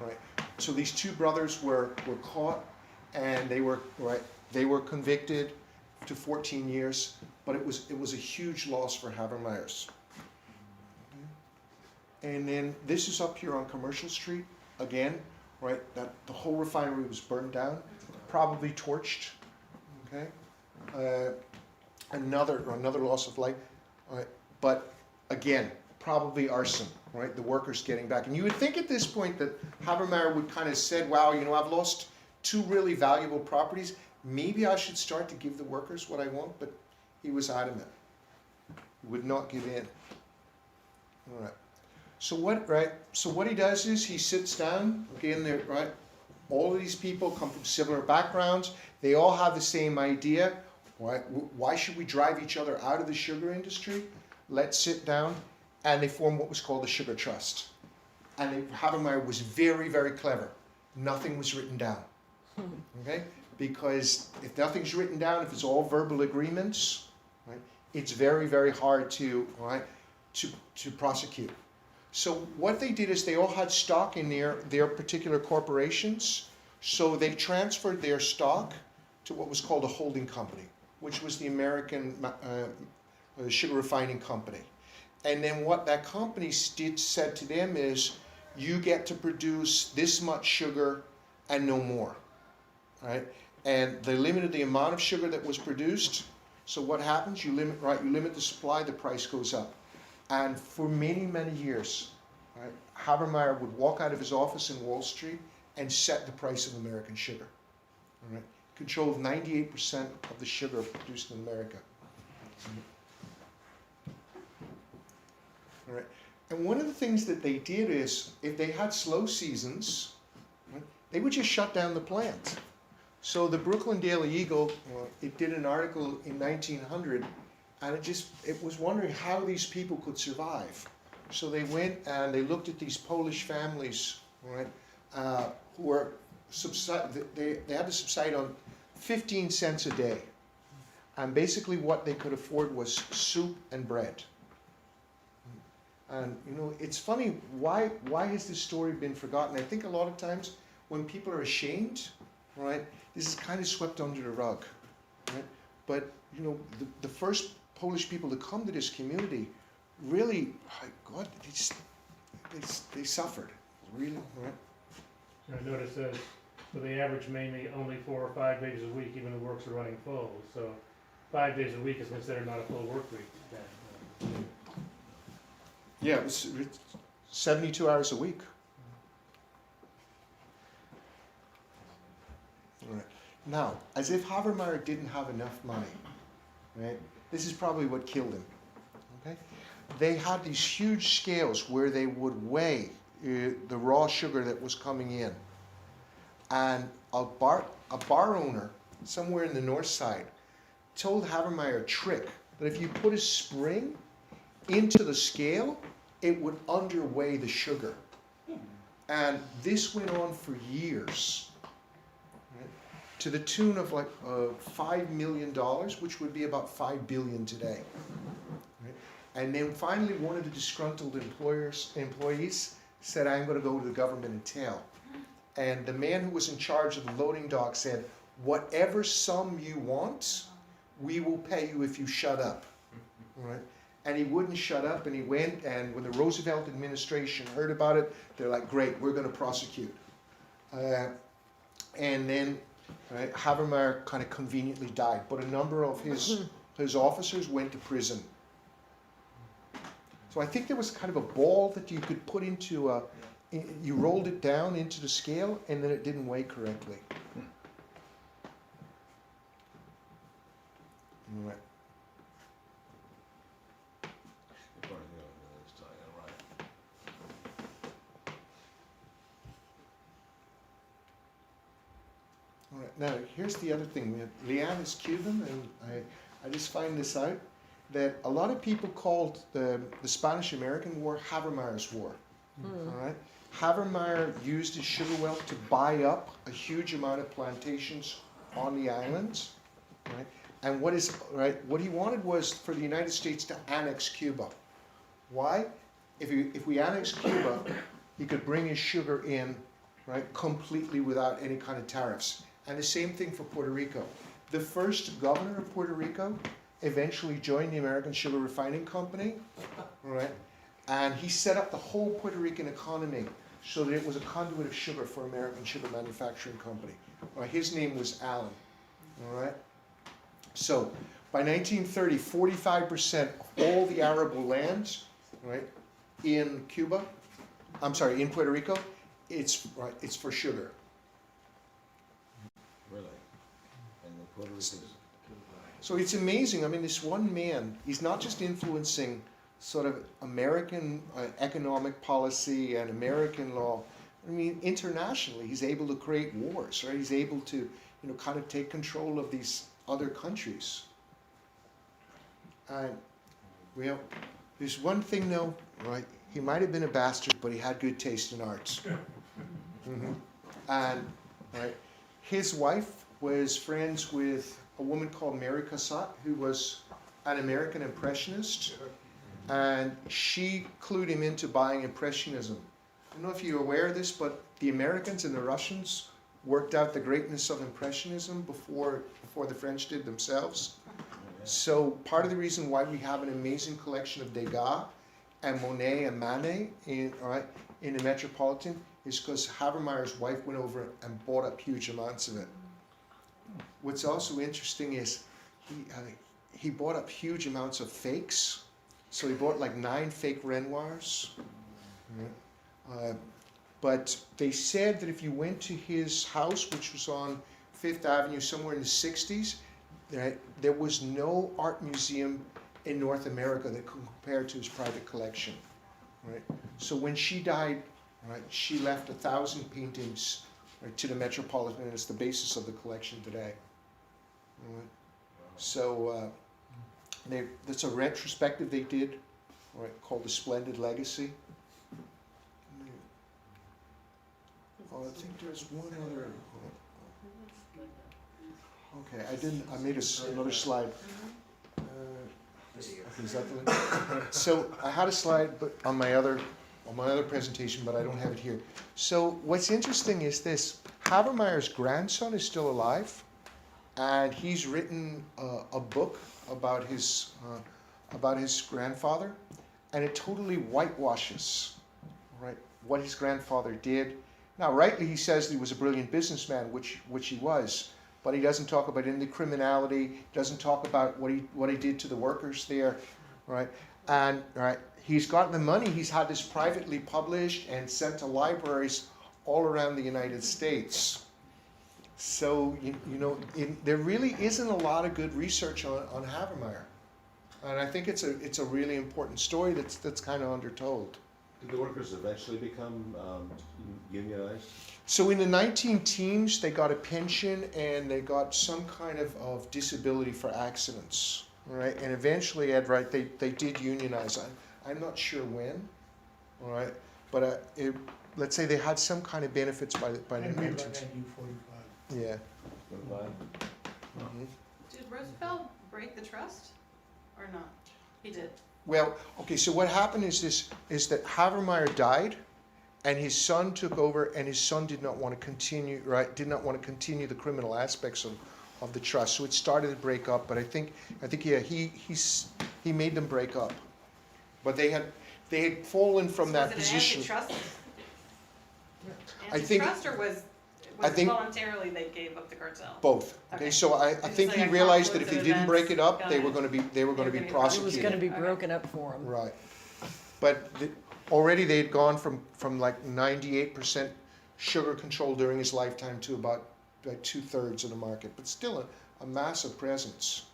Right? So these two brothers were caught, and they were convicted to 14 years. But it was a huge loss for Habermeyer's. And then this is up here on Commercial Street again. Right? That the whole refinery was burned down, probably torched. Okay. Another loss of life. Right? But again, probably arson. Right? The workers getting back. And you would think at this point that Habermeier would kind of said, wow, I've lost two really valuable properties. Maybe I should start to give the workers what I want. But he was adamant. He would not give in. All right. So what he does is he sits down again there, right? All of these people come from similar backgrounds. They all have the same idea. Why should we drive each other out of the sugar industry? Let's sit down. And they form what was called the Sugar Trust. And Habermeier was very, very clever. Nothing was written down. Okay? Because if nothing's written down, if it's all verbal agreements, right, it's very, very hard to prosecute. So what they did is they all had stock in their particular corporations. So they transferred their stock to what was called a holding company, which was the American Sugar Refining Company. And then what that company said to them is, you get to produce this much sugar and no more. Right? And they limited the amount of sugar that was produced. So what happens? You limit the supply, the price goes up. And for many, many years, right, Habermeier would walk out of his office in Wall Street and set the price of American sugar. All right? Controlled 98% of the sugar produced in America. All right. And one of the things that they did is, if they had slow seasons, right, they would just shut down the plant. So the Brooklyn Daily Eagle, it did an article in 1900, and it was wondering how these people could survive. So they went and they looked at these Polish families, right, who were they had to subside on 15 cents a day. And basically what they could afford was soup and bread. And it's funny, why has this story been forgotten? I think a lot of times when people are ashamed, right, this is kind of swept under the rug. Right? But the first Polish people to come to this community really, my God, they suffered. Really, right? I noticed that so they average mainly only 4 or 5 days a week, even the works are running full. So 5 days a week is considered not a full work week then. Yeah, it's 72 hours a week. Right. Now, as if Habermeier didn't have enough money, right? This is probably what killed him. Okay, they had these huge scales where they would weigh the raw sugar that was coming in, and a bar owner somewhere in the north side told Habermeier a trick that if you put a spring into the scale, it would underweigh the sugar. And this went on for years, right, to the tune of $5 million, which would be about $5 billion today. Right? And then finally, one of the disgruntled employees said, I'm going to go to the government and tell. And the man who was in charge of the loading dock said, whatever sum you want, we will pay you if you shut up. All right? And he wouldn't shut up, and he went, and when the Roosevelt administration heard about it, they're like, great, we're going to prosecute. And then Habermeier kind of conveniently died, but a number of his officers went to prison. So I think there was kind of a ball that you could put into you rolled it down into the scale, and then it didn't weigh correctly. Right. All right. Now, here's the other thing. Leanne is Cuban, and I just find this out, that a lot of people called the Spanish-American War Habermeier's War. All right. Habermeier used his sugar wealth to buy up a huge amount of plantations on the islands, right? And what he wanted was for the United States to annex Cuba. Why? If we annex Cuba, he could bring his sugar in, right, completely without any kind of tariffs. And the same thing for Puerto Rico. The first governor of Puerto Rico eventually joined the American Sugar Refining Company, right? And he set up the whole Puerto Rican economy so that it was a conduit of sugar for American Sugar Manufacturing Company. Right? His name was Allen. All right. So by 1930, 45% of all the arable lands, right, in Puerto Rico, it's for sugar. Really? And the Puerto Ricans. So it's amazing. I mean, this one man, he's not just influencing sort of American economic policy and American law. I mean, internationally, he's able to create wars, right? He's able to, kind of take control of these other countries. And there's one thing though, right? He might have been a bastard, but he had good taste in arts. And his wife was friends with a woman called Mary Cassatt, who was an American Impressionist. And she clued him into buying Impressionism. I don't know if you're aware of this, but the Americans and the Russians worked out the greatness of Impressionism before the French did themselves. So part of the reason why we have an amazing collection of Degas and Monet and Manet in the Metropolitan is because Habermeier's wife went over and bought up huge amounts of it. What's also interesting is he bought up huge amounts of fakes. So he bought like 9 fake Renoirs. But they said that if you went to his house, which was on 5th Avenue somewhere in the 60s, there was no art museum in North America that could compare to his private collection. Right? So when she died, she left 1,000 paintings to the Metropolitan, and it's the basis of the collection today. Right? So that's a retrospective they did, called The Splendid Legacy. Oh, I think there's one other. Okay, I made another slide. Is that the one? So I had a slide, but on my other presentation, but I don't have it here. So what's interesting is this: Habermeier's grandson is still alive, and he's written a book about his grandfather, and it totally whitewashes, what his grandfather did. Now, rightly, he says that he was a brilliant businessman, which he was, but he doesn't talk about any criminality. Doesn't talk about what he did to the workers there, right? And he's gotten the money. He's had this privately published and sent to libraries all around the United States. So there really isn't a lot of good research on Habermeyer, and I think it's a really important story that's kind of undertold. Did the workers eventually become unionized? So in the 19-teens, they got a pension and they got some kind of disability for accidents, right? And eventually, Ed, they did unionize. I'm not sure when, all right? But let's say they had some kind of benefits by the 19-teens. Yeah. Did Roosevelt break the trust or not? He did. Well, okay, so what happened is that Habermeyer died, and his son took over, and his son did not want to continue, right, did not want to continue the criminal aspects of the trust, so it started to break up, but I think yeah, he made them break up. But they had fallen from that position. Was it an antitrust? I think- Antitrust, or was I it think- voluntarily they gave up the cartel? Both. Okay. Okay, so I It's think like he a realized that if confluence they of didn't break it events. up, they Got were it. gonna be They were prosecuted. gonna be It was prosecuted. gonna be Okay. broken up for him. Right. But already they had gone from like 98% sugar control during his lifetime to about 2/3 of the market, but still a massive presence.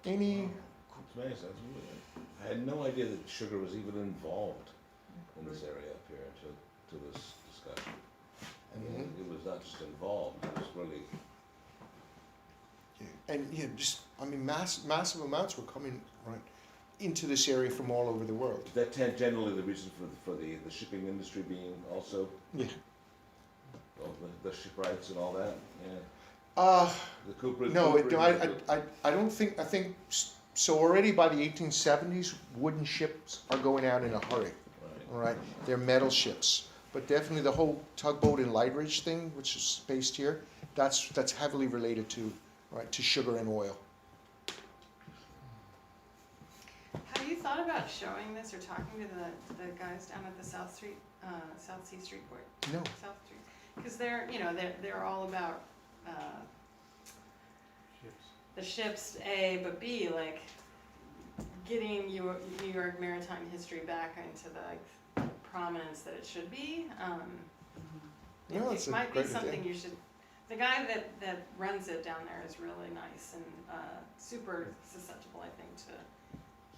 Any, It's amazing. I had no idea that sugar was even involved in this area up here to this discussion. I mean, it was not just involved, it was really, and yeah, just, I mean, massive amounts were coming right into this area from all over the world. is that generally the reason for the shipping industry being also, Yeah. all the shipwrights and all that? Yeah. The Cooper. No, Cooper- I don't think, I think, so already by the 1870s, wooden ships are going out in a hurry, Right. all right? They're metal ships. But definitely the whole tugboat and Lightridge thing, which is based here, that's heavily related to, right, to sugar and oil. Have you thought about showing this or talking to the guys down at the South Sea Street Port? No, South Street, because they're all about Ships. the ships, A, but B, like getting New York maritime history back into the prominence that it should be. No, it's It a might be great something idea. you should. The guy that runs it down there is really nice and super susceptible, I think, to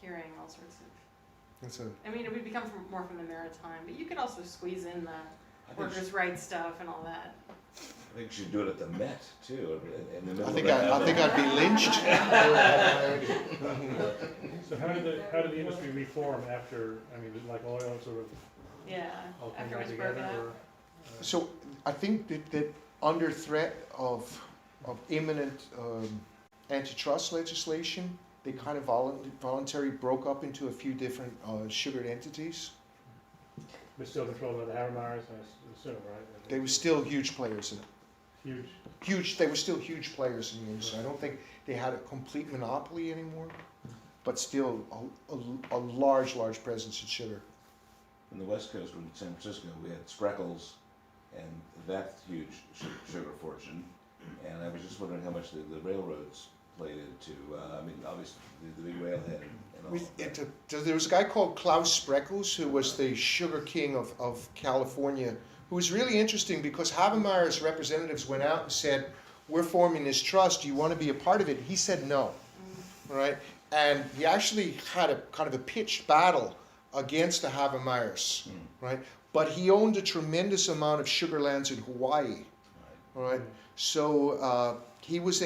hearing all sorts of. it's a, I mean, it would become more from the maritime, but you could also squeeze in the I think workers' rights stuff and all that. I think you should do it at the Met too, in the middle I of think that. I think I'd be lynched. So how did the industry reform after, I mean, like oil sort of Yeah, all came after it back was broken together, up. or? So I think that under threat of imminent antitrust legislation, they kind of voluntarily broke up into a few different sugared entities. But still controlled by the Habermeyers, I assume, right? They were still huge players in it. Huge. They were still huge players in the industry. I don't think they had a complete monopoly anymore, but still a large presence in sugar. In the West Coast, in San Francisco, we had Spreckles and that huge sugar fortune. And I was just wondering how much the railroads played into, I mean, obviously, the big railhead and all that. There was a guy called Klaus Spreckles who was the sugar king of California, who was really interesting because Habermeyer's representatives went out and said, we're forming this trust, do you want to be a part of it? He said no, right? And he actually had a kind of a pitched battle against the Habermeyers, right? But he owned a tremendous amount of sugar lands in Hawaii, all right? So he was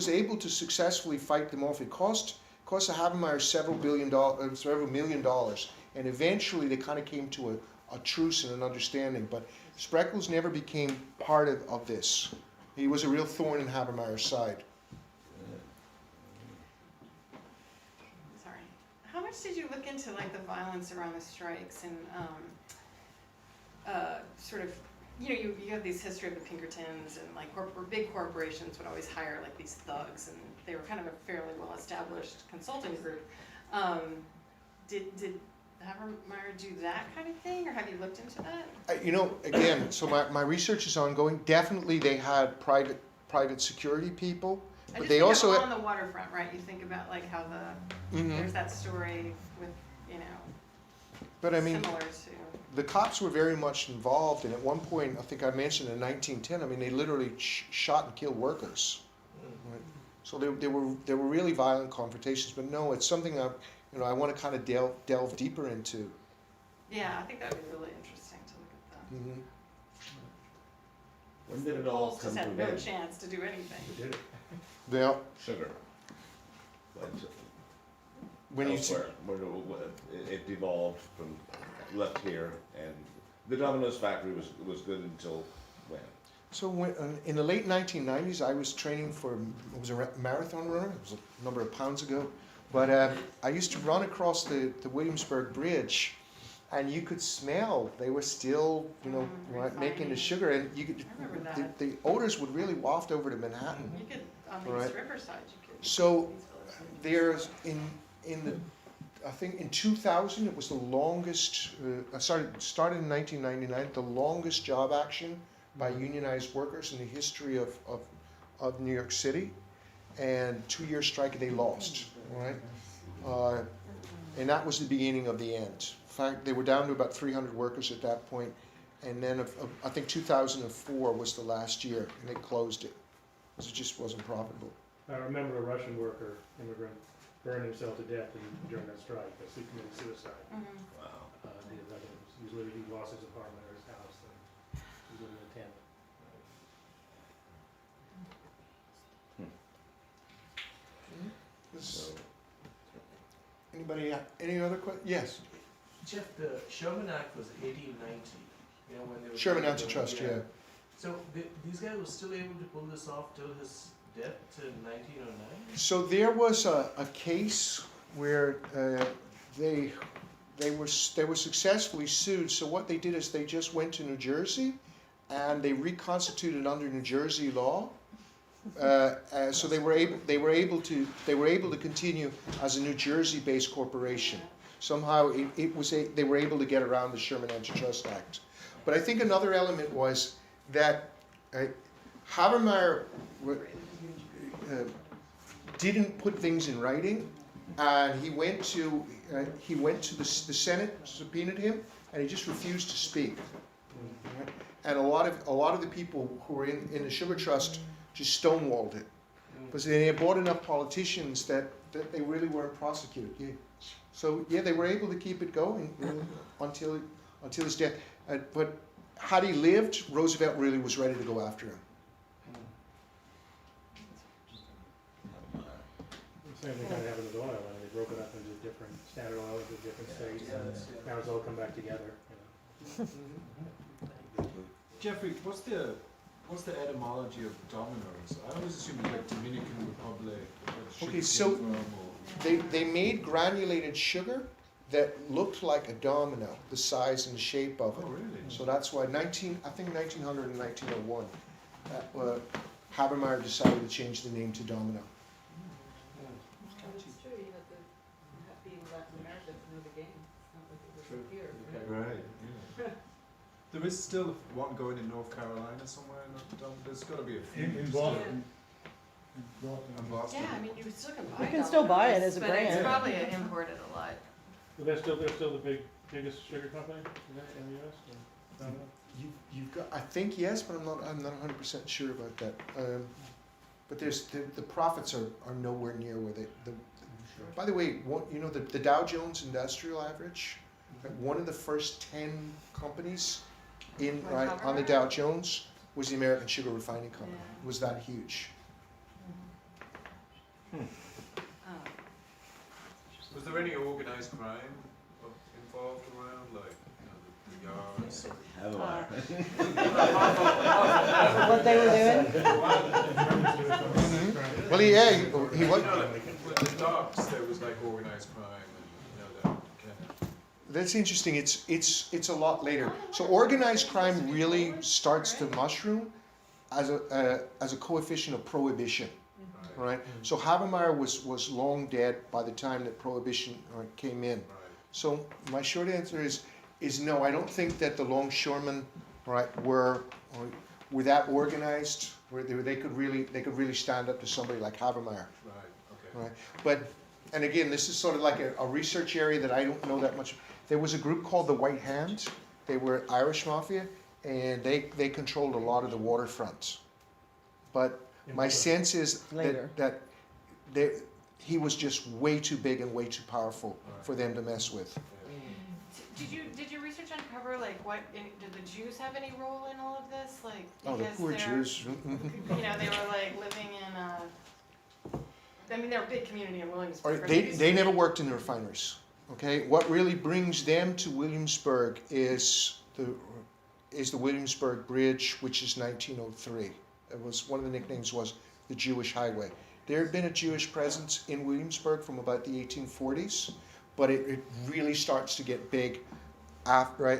able to successfully fight them off. It cost the Habermeyers several million dollars, and eventually they kind of came to a truce and an understanding. But Spreckles never became part of this. He was a real thorn in Habermeyer's side. Sorry. How much did you look into like the violence around the strikes and sort of, you know, you have these history of the Pinkertons and like big corporations would always hire like these thugs and they were kind of a fairly well established consulting group. Did Habermeyer do that kind of thing, or have you looked into that? You know, again, so my research is ongoing. Definitely they had private security people, I but just they think also of on the waterfront, right? You think about like how there's that story with, you know, but I mean, similar to. the cops were very much involved, and at one point, I think I mentioned in 1910, I mean, they literally shot and killed workers. Right? So there were really violent confrontations, but no, it's something I want to kind of delve deeper into. Yeah, I think that would be really interesting to look at that. Mm-hmm. When did it The all Poles come just to had an no end? chance to do anything. We did it. Yeah, Sugar. But when you see, elsewhere, it devolved from left here, and the Domino's Factory was good until when? so when, in the late 1990s, I was training for, it was a marathon runner, it was a number of pounds ago, But I used to run across the Williamsburg Bridge, and you could smell they were still, making the sugar, and you could, I remember that. the odors would really waft over to Manhattan. You could, on the Right. East Riverside, you could. So there's I think in 2000 it was the longest. Started in 1999, the longest job action by unionized workers in the history of New York City, and 2-year strike they lost. All right, and that was the beginning of the end. In fact, they were down to about 300 workers at that point, and then I think 2004 was the last year, and they closed it because it just wasn't profitable. I remember a Russian immigrant, burned himself to death during that strike, because he committed suicide. Mhm. Wow. He lost his apartment or his house, and he was living in a tent. So, Anybody, any other questions? Yes, Jeff, the Sherman Act was 1890, when they were. Sherman Antitrust, yeah. So these guys were still able to pull this off till his death in 1909? So there was a case where they were successfully sued. So what they did is they just went to New Jersey, and they reconstituted under New Jersey law. So they were able to continue as a New Jersey-based corporation. Somehow they were able to get around the Sherman Antitrust Act. But I think another element was that Habermeier didn't put things in writing, and he went to the Senate, subpoenaed him, and he just refused to speak. And a lot of the people who were in the Sugar Trust just stonewalled it, because they had brought enough politicians that they really weren't prosecuted. Yeah. So yeah, they were able to keep it going until his death. But had he lived, Roosevelt really was ready to go after him. The same thing kind of happened with oil, and they broke it up into different standard oil into different states, and now it's all come back together. Jeffrey, what's the etymology of Domino's? I always assumed like Dominican Republic. Okay, so they made granulated sugar that looked like a domino, the size and the shape of it. Oh, really? So that's why 1900 and 1901, Habermeyer decided to change the name to Domino. It's true, you had to be in Latin America to know the game. It's not like it was here. Right. Yeah. There is still one going in North Carolina somewhere. There's got to be a few. In still. Boston. And Boston. Yeah, I mean, you still can buy You can still buy it Domino's, as a but brand. it's probably imported a lot. But they're still the biggest sugar company in the US? You've got, I think yes, but I'm not 100% sure about that. But the profits are nowhere near where by the way, the Dow Jones Industrial Average, one of the first 10 companies on the Dow Jones was the American Sugar Refining Company. Yeah. It was that huge. Was there any organized crime involved around, like the yards? What they were doing? Well, he was. With the docks, there was like organized crime, and that kind of. That's interesting. It's a lot later. So organized crime really starts to mushroom as a coefficient of prohibition, right? So Habermeier was long dead by the time that prohibition came in. Right. So my short answer is no. I don't think that the longshoremen, were that organized, where they could really stand up to somebody like Habermeier. Right. Okay. Right. But, and again, this is sort of like a research area that I don't know that much. There was a group called the White Hand. They were Irish mafia, and they controlled a lot of the waterfront. But my sense is Later. that he was just way too big and way too powerful for them to mess with. Did your research uncover did the Jews have any role in all of this? Like, Oh, the because poor they're- Jews. they were like living in they're a big community in Williamsburg. They never worked in the refineries. Okay, what really brings them to Williamsburg is the Williamsburg Bridge, which is 1903. It was one of the nicknames was the Jewish Highway. There had been a Jewish presence in Williamsburg from about the 1840s, but it really starts to get big after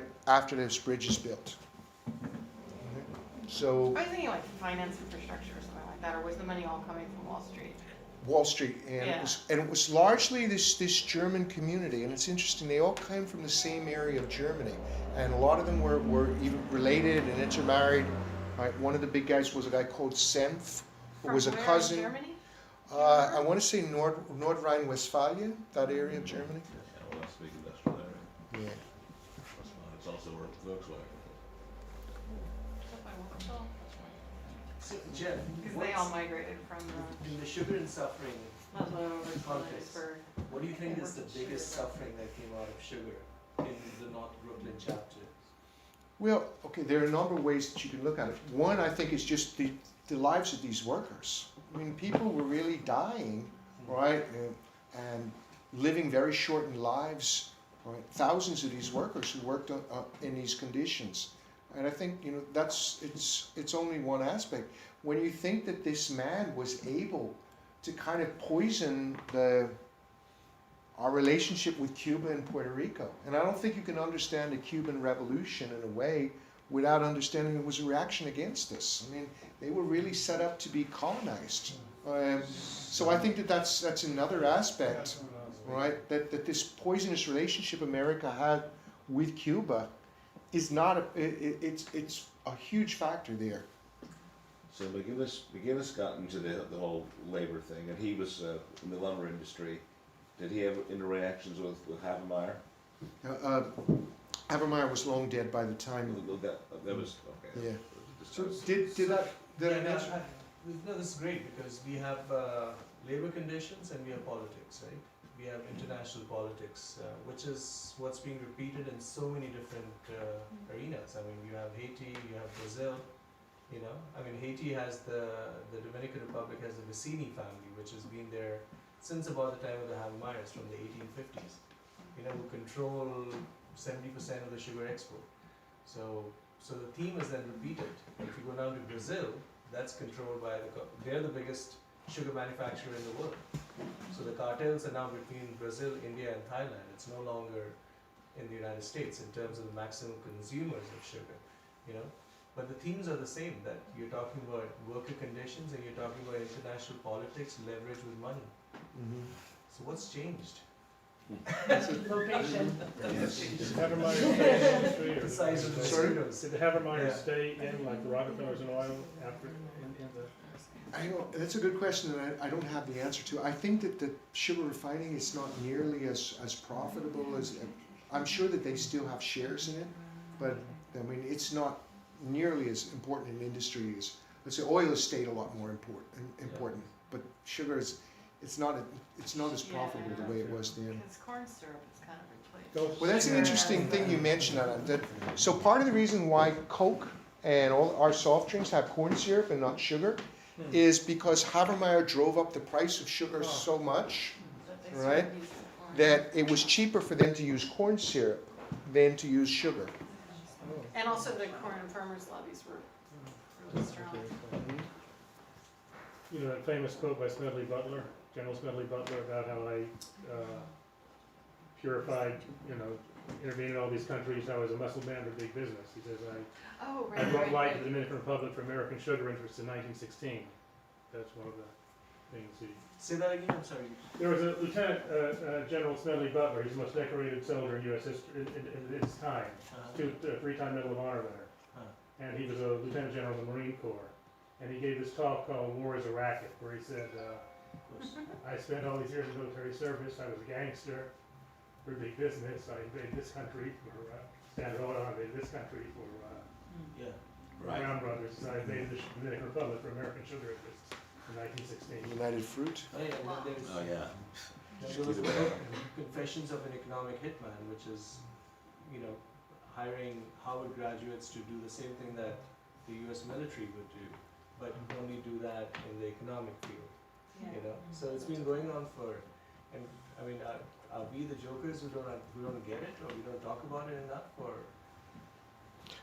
this bridge is built. So I was thinking like finance infrastructure or something like that, or was the money all coming from Wall Street? Wall Street, and Yeah. it was largely this German community, and it's interesting. They all came from the same area of Germany, and a lot of them were even related and intermarried. Right, one of the big guys was a guy called Senf, who From was a where in cousin. Germany? I want to say Nord Rhine-Westphalia, that area of Germany. Yeah, well, that's a big industrial area. Yeah. That's why it's also where Volkswagen. Up by Warsaw? So, Jeff, Because they all migrated from in the sugar and suffering, Ludlow over to Context. Lewisburg. what do you think is the biggest suffering that came out of sugar in the North Brooklyn chapter? Well, okay, there are a number of ways that you can look at it. One, I think, is just the lives of these workers. I mean, people were really dying, right, and living very shortened lives. Right, thousands of these workers who worked in these conditions, and I think it's only one aspect. When you think that this man was able to kind of poison our relationship with Cuba and Puerto Rico. And I don't think you can understand the Cuban Revolution in a way without understanding it was a reaction against us. I mean, they were really set up to be colonized. So I think that's another aspect, right? That this poisonous relationship America had with Cuba is not it's a huge factor there. So McGinnis got into the whole labor thing, and he was in the lumber industry. Did he have interactions with Habermeier? Habermeyer was long dead by the time. That was okay. Yeah. So Discussed. did I Yeah, mention? no, this is great because we have labor conditions and we have politics, right? We have international politics, which is what's being repeated in so many different arenas. I mean, you have Haiti, you have Brazil, you know. I mean, Haiti has the Dominican Republic has the Vicini family, which has been there since about the time of the Habermeyers from the 1850s, you know, who control 70% of the sugar export. So the theme is then repeated. If you go down to Brazil, that's controlled by they're the biggest sugar manufacturer in the world. So the cartels are now between Brazil, India, and Thailand. It's no longer in the United States in terms of the maximum consumers of sugar, you know. But the themes are the same, that you're talking about worker conditions and you're talking about international politics, leverage with money. So what's changed? Location. Did Habermeyer stay in the industry, or The size of the Sorry? mosquitoes. did the Habermeyer Yeah. stay in like the Rockefellers and oil after in the? I know that's a good question that I don't have the answer to. I think that the sugar refining is not nearly as profitable as I'm sure that they still have shares in it, but I mean it's not nearly as important an industry as let's say oil has stayed a lot more important, but sugar is it's not as profitable the way it was then. Because corn syrup is kind of replaced. Well, that's an interesting thing you mentioned that. So part of the reason why Coke and all our soft drinks have corn syrup and not sugar is because Habermeyer drove up the price of sugar so much That they Right. sort of use the corn. that it was cheaper for them to use corn syrup than to use sugar. And also the corn farmers lobbies were really strong. You know that famous quote by Smedley Butler, General Smedley Butler, about how I purified, intervened in all these countries, how I was a muscle man for big business. He says, Oh, I right, brought right, light to right. the Dominican Republic for American sugar interests in 1916. That's one of the things he... Say that again, I'm sorry. There was a Lieutenant General Smedley Butler, he's the most decorated soldier in U.S. history in his time, three-time Medal of Honor winner. And he was a Lieutenant General in the Marine Corps. And he gave this talk called War is a Racket, where he said, I spent all these years in military service, I was a gangster for big business, I invaded this country for Standard Oil, I invaded this country for Yeah. Brown Brothers, and I invaded the Dominican Republic for American sugar interests in 1916. United Fruit. Oh yeah, and then there's Oh yeah. there was the book Confessions of an Economic Hitman, which is, hiring Harvard graduates to do the same thing that the U.S. military would do, but only do that in the economic field. So it's been going on and I mean, are we the jokers who don't get it, or we don't talk about it enough, or?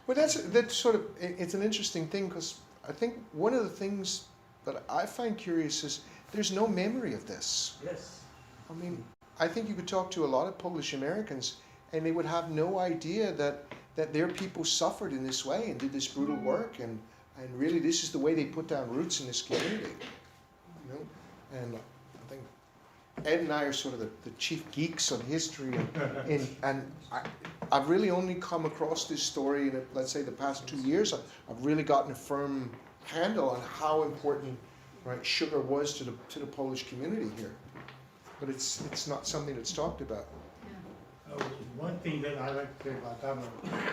Well, that's sort of it's an interesting thing because I think one of the things that I find curious is there's no memory of this. Yes. I mean, I think you could talk to a lot of Polish Americans and they would have no idea that their people suffered in this way and did this brutal work, and really this is the way they put down roots in this community. You know? And I think Ed and I are sort of the chief geeks on history, and I've really only come across this story in, let's say, the past 2 years. I've really gotten a firm handle on how important, right, sugar was to the Polish community here. But it's not something that's talked about. One thing that I like to say about Domino,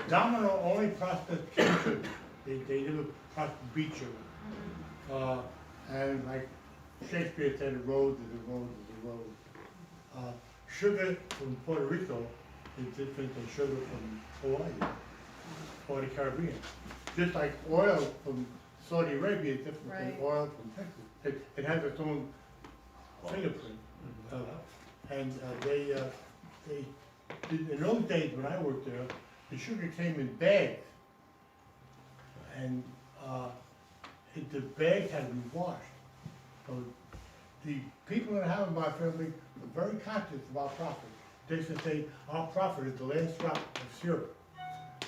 Domino only processed cane sugar. They never processed beet sugar. And like Shakespeare said, a road is a road is a road. Sugar from Puerto Rico is different than sugar from Hawaii or the Caribbean. Just like oil from Saudi Arabia is different Right. than oil from Texas. It has its own fingerprint. And they in those days when I worked there, the sugar came in bags. And the bags had to be washed. So the people in the Habermeier family were very conscious of our profit. They used to say, our profit is the last drop of syrup.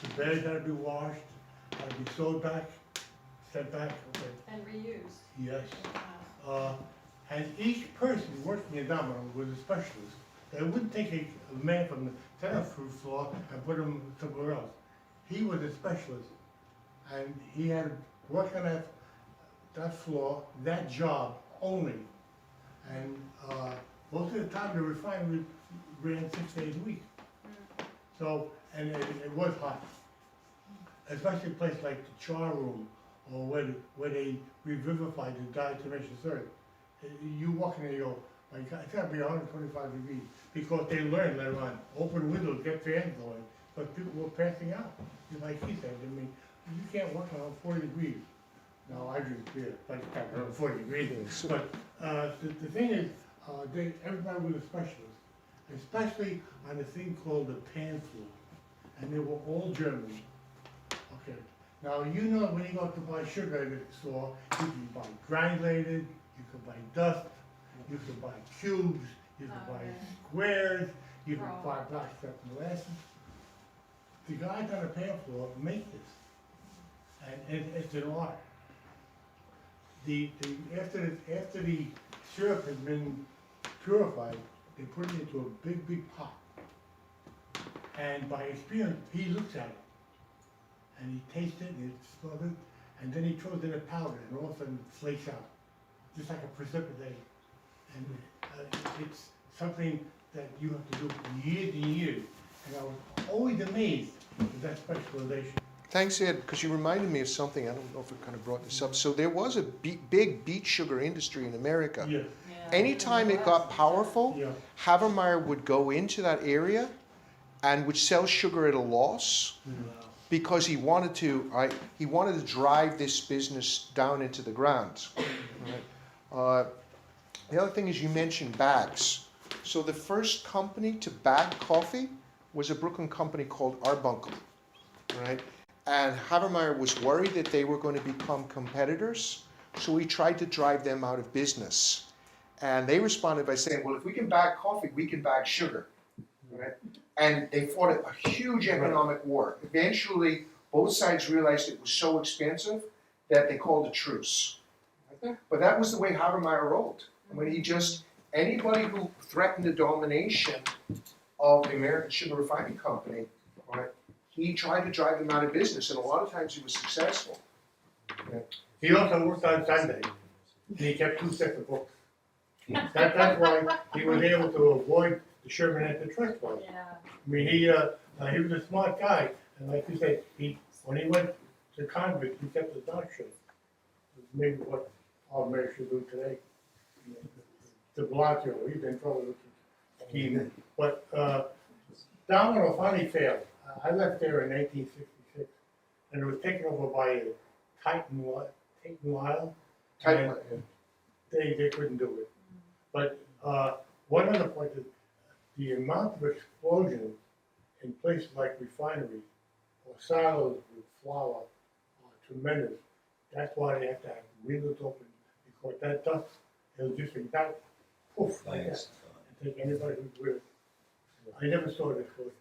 The bags had to be washed, had to be sewed back, sent back. Okay. And reused. Yes. Wow. And each person working in Domino was a specialist. They wouldn't take a man from the tennis floor and put him somewhere else. He was a specialist, and he had to work on that floor, that job only. And most of the time, the refinery ran 6 days a week. So, and it was hot, especially a place like the char room, or where they revivified the diatomaceous earth. You walk in there, you go, my God, it's gotta be 125 degrees, because they learned later on, open windows, get fans going, but people were passing out. Just like he said, I mean, you can't work on 40 degrees. Now, I drink beer, but it's not around 40 degrees. But the thing is, everybody was a specialist, especially on the thing called the pan floor. And they were all German. Okay. Now, you know when you go to buy sugar at the store, you can buy granulated, you can buy dust, you can buy cubes, you can buy squares, you can buy black stuff molasses. The guys on the pan floor make this, and it's an art. After the syrup has been purified, they put it into a big pot. And by experience, he looks at it, and he tastes it, and he smells it, and then he throws in a powder, and all of a sudden it flakes out, just like a precipitate. And it's something that you have to do for years and years. And I was always amazed at that specialization. Thanks, Ed, because you reminded me of something. I don't know if it kind of brought this up. So there was a big beet sugar industry in America. Yeah, Anytime it got powerful, yeah. Habermeyer would go into that area and would sell sugar at a loss because he wanted to drive this business down into the ground. Right? The other thing is you mentioned bags. So the first company to bag coffee was a Brooklyn company called Arbuncle, right? And Habermeier was worried that they were going to become competitors, so he tried to drive them out of business. And they responded by saying, well, if we can bag coffee, we can bag sugar, right? And they fought a huge economic war. Eventually, both sides realized it was so expensive that they called a truce. But that was the way Habermeier rolled. I mean, anybody who threatened the domination of the American Sugar Refining Company, right, he tried to drive them out of business, and a lot of times he was successful. Right? He also worked on Sunday, and he kept 2 sets of books. That's why he was able to avoid the Sherman Act trust fund. Yeah. I mean, he was a smart guy, and like you say, when he went to convict, he kept his mouth shut. Maybe what our mayor should do today. The Bellagio, he's in trouble with the scheme. But Domino finally failed. I left there in 1966, and it was taken over by Titan Lyle. Titan, and they couldn't do it. But one other point is the amount of explosion in places like refineries or silos with flour are tremendous. That's why they have to have windows open, because that dust It was just like that, poof, like that. I think anybody who's with it. I never saw it explosion.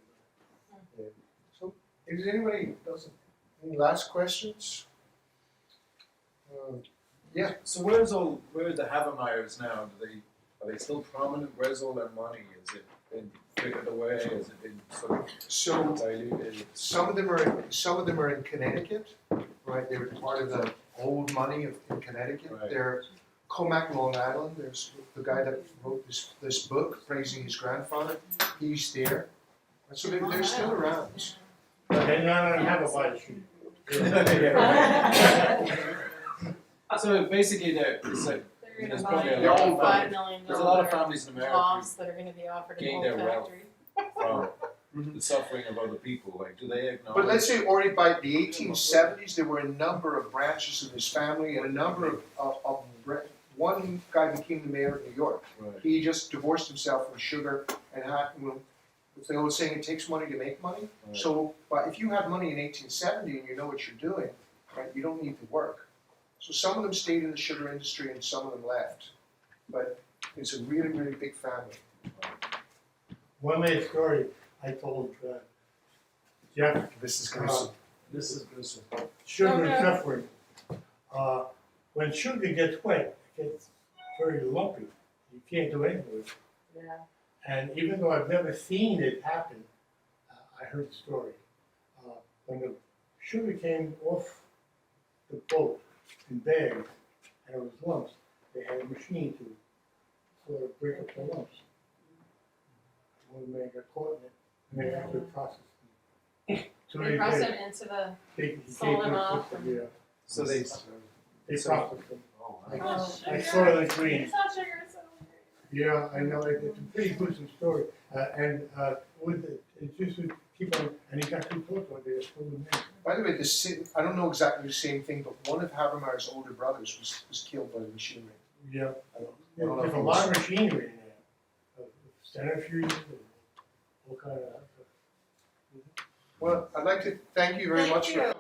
So, is anybody, any last questions? Yeah. So where's the Habermeyers now? Are they still prominent? Where's all their money? Has it been figured away? Has it been sort of So, diluted? some of them are in Connecticut, right? They're part of the old money in Connecticut. Right. They're Comac, Long Island. There's the guy that wrote this book praising his grandfather. He's there. And so they're still around. But they're not on Habermeyer Street. So basically, it's like They're There's gonna buy probably a They're lot all of $5 million there's a lot of families in America lots that are gonna be offered gain in their the wealth factory. from the suffering of other people. Like, do they acknowledge? But let's say already by the 1870s, there were a number of branches of his family and a number of one guy became the mayor of New York. Right. He just divorced himself from sugar and had, it's the old saying, it takes money to make money. Right. So, but if you have money in 1870 and you know what you're doing, right, you don't need to work. So some of them stayed in the sugar industry and some of them left. But it's a really, really big family. One last story I told Jeff, This is gruesome. This is gruesome. sugar Oh, no. suffering. When sugar gets wet, it gets very lumpy. You can't do anything with it. Yeah. And even though I've never seen it happen, I heard the story. When the sugar came off the boat in bags and it was lumps, they had a machine to sort of break up the lumps. One man got caught in it, and they had to process them. So They cross them into the, He Salt gave them them a off system, yeah. So they. They processed them. Oh, I, wow. I saw it on screen. it's not sugar, it's so Yeah, I know, it's a pretty gruesome story, with it just would keep on, and he got too close one day, it's full of men. By the way, I don't know exactly the same thing, but one of Habermeyer's older brothers was killed by the machinery. Yeah, I don't know there's if a it lot was- of machinery in there, centrifuges and all kind of stuff. Well, I'd like to thank you very much for.